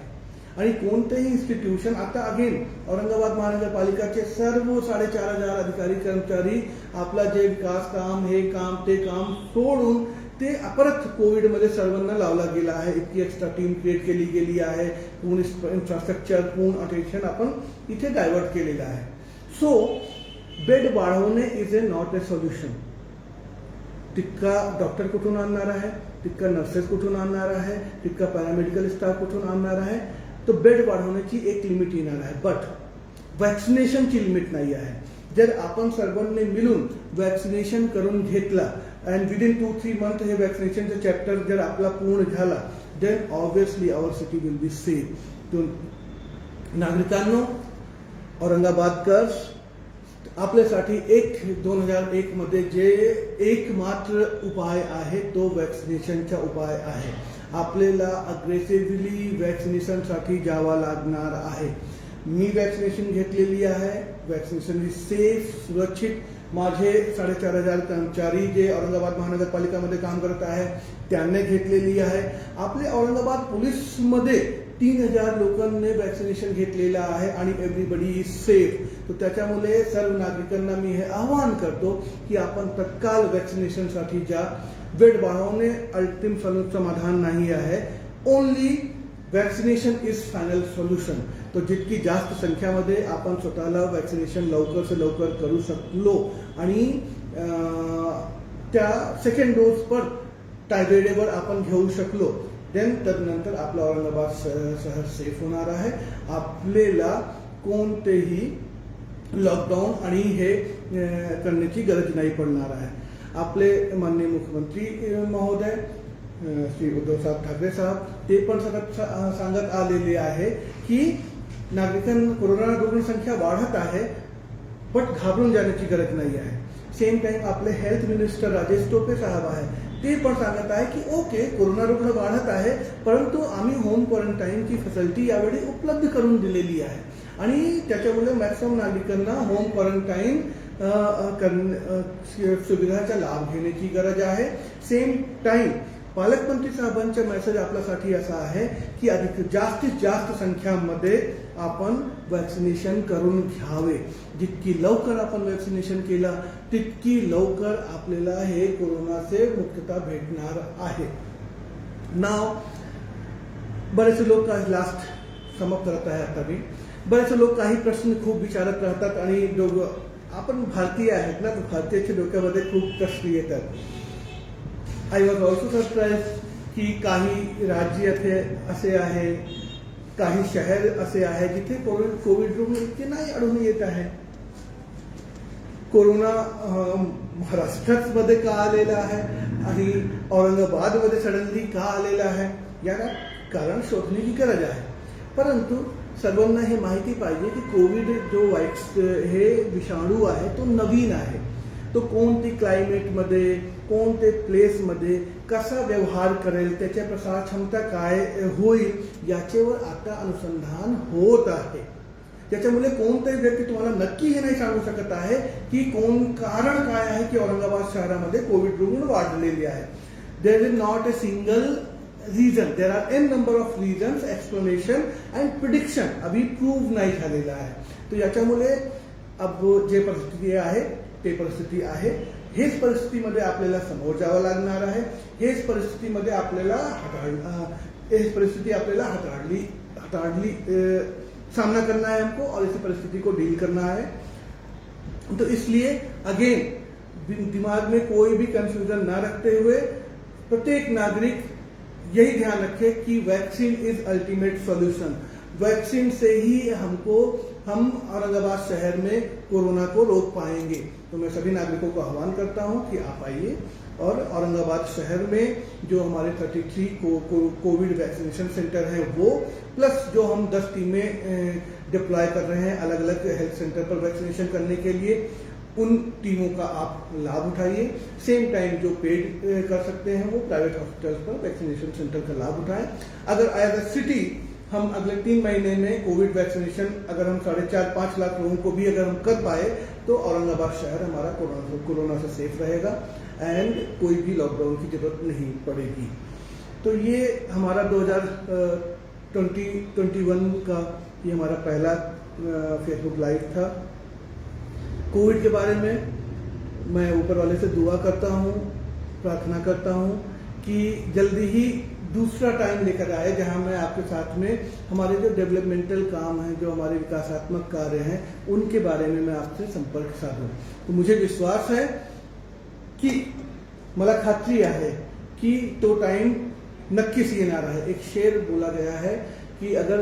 आणि कोणतेही इन्स्टिट्यूशन आता अगेन औरंगाबाद महानगरपालिकाचे सर्व 4500 अधिकारी कर्मचारी आपला जे विकास काम हे काम ते काम सोडून ते परत कोविडमध्ये सर्वांना लावला गेला आहे. इतकी एक्स्ट्रा टीम क्रिएट केली गेली आहे. पूर्ण इन्फ्रास्ट्रक्चर पूर्ण अटेन्शन आपण इथे डायव्हर्ट केलेलं आहे. सो बेड वाढवणे इज नॉट ए सोल्युशन. तितका डॉक्टर कुठून आणणार आहे, तितका नर्सेस कुठून आणणार आहे, तितका पॅरामेडिकल स्टाफ कुठून आणणार आहे. तो बेड वाढवण्याची एक लिमिट येणार आहे. बट वॅक्सिनेशनची लिमिट नाही आहे. जर आपण सर्वांनी मिळून वॅक्सिनेशन करून घेतला अँड विदिन 2-3 मंथ हे वॅक्सिनेशनचा चॅप्टर जर आपला पूर्ण झाला, then obviously our city will be safe. तो नागरिकांनो, औरंगाबादकर, आपल्यासाठी 2001 मध्ये जे एकमात्र उपाय आहे तो वॅक्सिनेशनचा उपाय आहे. आपल्याला अग्रेसिव्हली वॅक्सिनेशनसाठी जावं लागणार आहे. मी वॅक्सिनेशन घेतलेली आहे. वॅक्सिनेशन इज सेफ, सुरक्षित. माझे 4,500 कर्मचारी जे औरंगाबाद महानगरपालिकामध्ये काम करत आहे त्यांनी घेतलेली आहे. आपले औरंगाबाद पोलीसमध्ये 3,000 लोकांनी वॅक्सिनेशन घेतलेलं आहे आणि एव्हरीबडी इज सेफ. तर त्याच्यामुळे सर्व नागरिकांना मी हे आवाहन करतो की आपण तत्काळ वॅक्सिनेशनसाठी जा. बेड वाढवणे अंतिम समाधान नाही आहे. Only vaccination is final solution. तो जितकी जास्त संख्यामध्ये आपण स्वतःला वॅक्सिनेशन लवकर से लवकर करू शकलो आणि त्या सेकंड डोस पण वेळेवर आपण घेऊ शकलो, देन तदनंतर आपला औरंगाबाद शहर सेफ होणार आहे. आपल्याला कोणतेही लॉकडाऊन आणि हे करण्याची गरज नाही पडणार आहे. आपले माननीय मुख्यमंत्री महोदय श्री उद्धवसाहेब ठाकरे साहेब ते पण सतत सांगत आलेले आहे की नागरिकांना कोरोना रुग्णसंख्या वाढत आहे, पण घाबरून जाण्याची गरज नाही आहे. सेम टाइम आपले हेल्थ मिनिस्टर राजेश टोपे साहेब आहे, ते पण सांगत आहे की ओके कोरोना रुग्ण वाढत आहे, परंतु आम्ही होम क्वारंटाईनची फॅसिलिटी यावेळी उपलब्ध करून दिलेली आहे आणि त्याच्यामुळे मॅक्सिमम नागरिकांना होम क्वारंटाईन सुविधाचा लाभ घेण्याची गरज आहे. सेम टाइम पालकमंत्री साहेबांचा मेसेज आपल्यासाठी असा आहे की जास्तीत जास्त संख्यामध्ये आपण वॅक्सिनेशन करून घ्यावे. जितकी लवकर आपण वॅक्सिनेशन केला तितकी लवकर आपल्याला हे कोरोनाचे मुक्तता भेटणार आहे. नाव बरेचसे लोक लास्ट समाप्त करत आहे. आता मी बरेचसे लोक काही प्रश्न खूप विचारत राहतात आणि आपण भारतीय आहेत ना, तर भारतीयाच्या डोक्यामध्ये खूप प्रश्न येतात. आय वॉज ऑल्सो सरप्राईज की काही राज्य असे आहे, काही शहर असे आहे जिथे कोविड रुग्ण इतके नाही आढळून येत आहे. कोरोना महाराष्ट्रात मध्ये का आलेला आहे आणि औरंगाबादमध्ये सडनली का आलेला आहे, याला कारण शोधण्याची गरज आहे. परंतु सर्वांना हे माहिती पाहिजे की कोविड जो हे विषाणू आहे तो नवीन आहे. तो कोणती क्लायमेटमध्ये, कोणते प्लेसमध्ये कसा व्यवहार करेल, त्याच्या प्रसार क्षमता काय होईल याच्यावर आता अनुसंधान होत आहे. त्याच्यामुळे कोणताही व्यक्ती तुम्हाला नक्की हे नाही सांगू शकत आहे की कारण काय आहे की औरंगाबाद शहरामध्ये कोविड रुग्ण वाढलेले आहे. There is not a single reason, there are n number of reasons, explanation and prediction अभी प्रूव्ह नाही झालेला आहे. तर याच्यामुळे अब जे परिस्थिती आहे ते परिस्थिती आहे. हेच परिस्थितीमध्ये आपल्याला समोर जावं लागणार आहे. हेच परिस्थितीमध्ये आपल्याला हाताळली सामना करना है हमको और इसी परिस्थिति को डील करना है. तो इसलिए अगेन दिमाग में कोई भी कंफ्यूजन ना रखते हुए प्रत्येक नागरिक यही ध्यान रखे कि vaccine is ultimate solution. Vaccine से ही हम औरंगाबाद शहर में कोरोना को रोक पाएंगे. तो मैं सभी नागरिकों को आह्वान करता हूं कि आप आइए और औरंगाबाद शहर में जो हमारे 33 कोविड वैक्सीनेशन सेंटर हैं वो, प्लस जो हम 10 टीमें डिप्लॉय कर रहे हैं अलग अलग हेल्थ सेंटर पर वैक्सीनेशन करने के लिए, उन टीमों का आप लाभ उठाइए. सेम टाइम जो पेड कर सकते हैं वो प्राइवेट हॉस्पिटल्स पर वैक्सीनेशन सेंटर का लाभ उठाएं. अगर एज अ सिटी हम अगले 3 महीने में कोविड वैक्सीनेशन अगर हम 4.5-5 लाख लोगों को भी अगर हम कर पाए तो औरंगाबाद शहर हमारा कोरोना से सेफ रहेगा एंड कोई भी लॉकडाउन की जरूरत नहीं पड़ेगी. तो ये हमारा 2021 का ये हमारा पहला फेसबुक लाइव था. कोविड के बारे में मैं ऊपर वाले से दुआ करता हूँ, प्रार्थना करता हूँ कि जल्दी ही दूसरा टाइम लेकर आए जहां मैं आपके साथ में हमारे जो डेवलपमेंटल काम हैं, जो हमारे विकासात्मक कार्य हैं, उनके बारे में मैं आपसे संपर्क साधूं. तो मुझे विश्वास है की मला खात्री आहे की तो टाइम नक्कीच येणार आहे. एक शेर बोला गया है कि अगर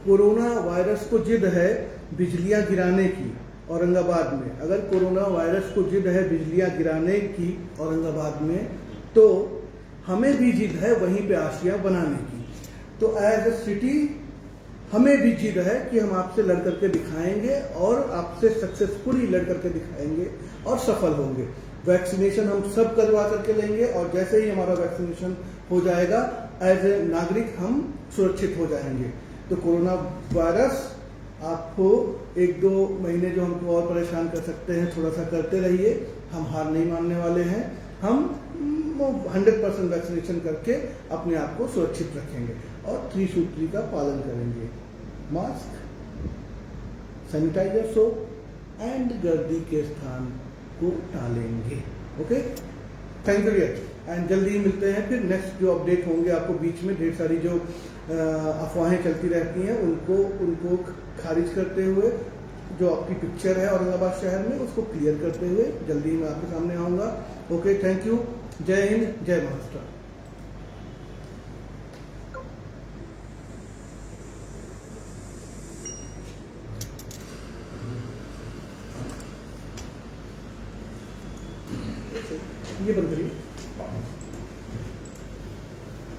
कोरोना वायरस को जिद है बिजलियां गिराने की औरंगाबाद में, अगर कोरोना वायरस को जिद है बिजलियां गिराने की औरंगाबाद में, तो हमें भी जिद है वहीं पे आशियां बनाने की। तो एज अ सिटी हमें भी जिद है कि हम आपसे लड़ करके दिखाएंगे और आपसे सक्सेसफुली लड़ करके दिखाएंगे और सफल होंगे। वैक्सीनेशन हम सब करवा करके लेंगे और जैसे ही हमारा वैक्सीनेशन हो जाएगा एज ए नागरिक हम सुरक्षित हो जाएंगे। तो कोरोना वायरस आपको 1-2 महीने जो हमको और परेशान कर सकते हैं, थोड़ा सा करते रहिए, हम हार नहीं मानने वाले हैं। हम 100% वैक्सीनेशन करके अपने आप को सुरक्षित रखेंगे और 3 सूत्री का पालन करेंगे। मास्क, सैनिटाइजर, सोप एंड गर्दी के स्थान को टालेंगे। Okay, thank you dear, and जल्दी ही मिलते हैं फिर। नेक्स्ट जो अपडेट होंगे आपको बीच में ढेर सारी जो अफवाहें चलती रहती हैं उनको खारिज करते हुए, जो आपकी पिक्चर है औरंगाबाद शहर में उसको क्लियर करते हुए जल्दी ही मैं आपके सामने आऊँगा। ओके, थैंक यू, जय हिंद, जय महाराष्ट्र। ये बंद करिए।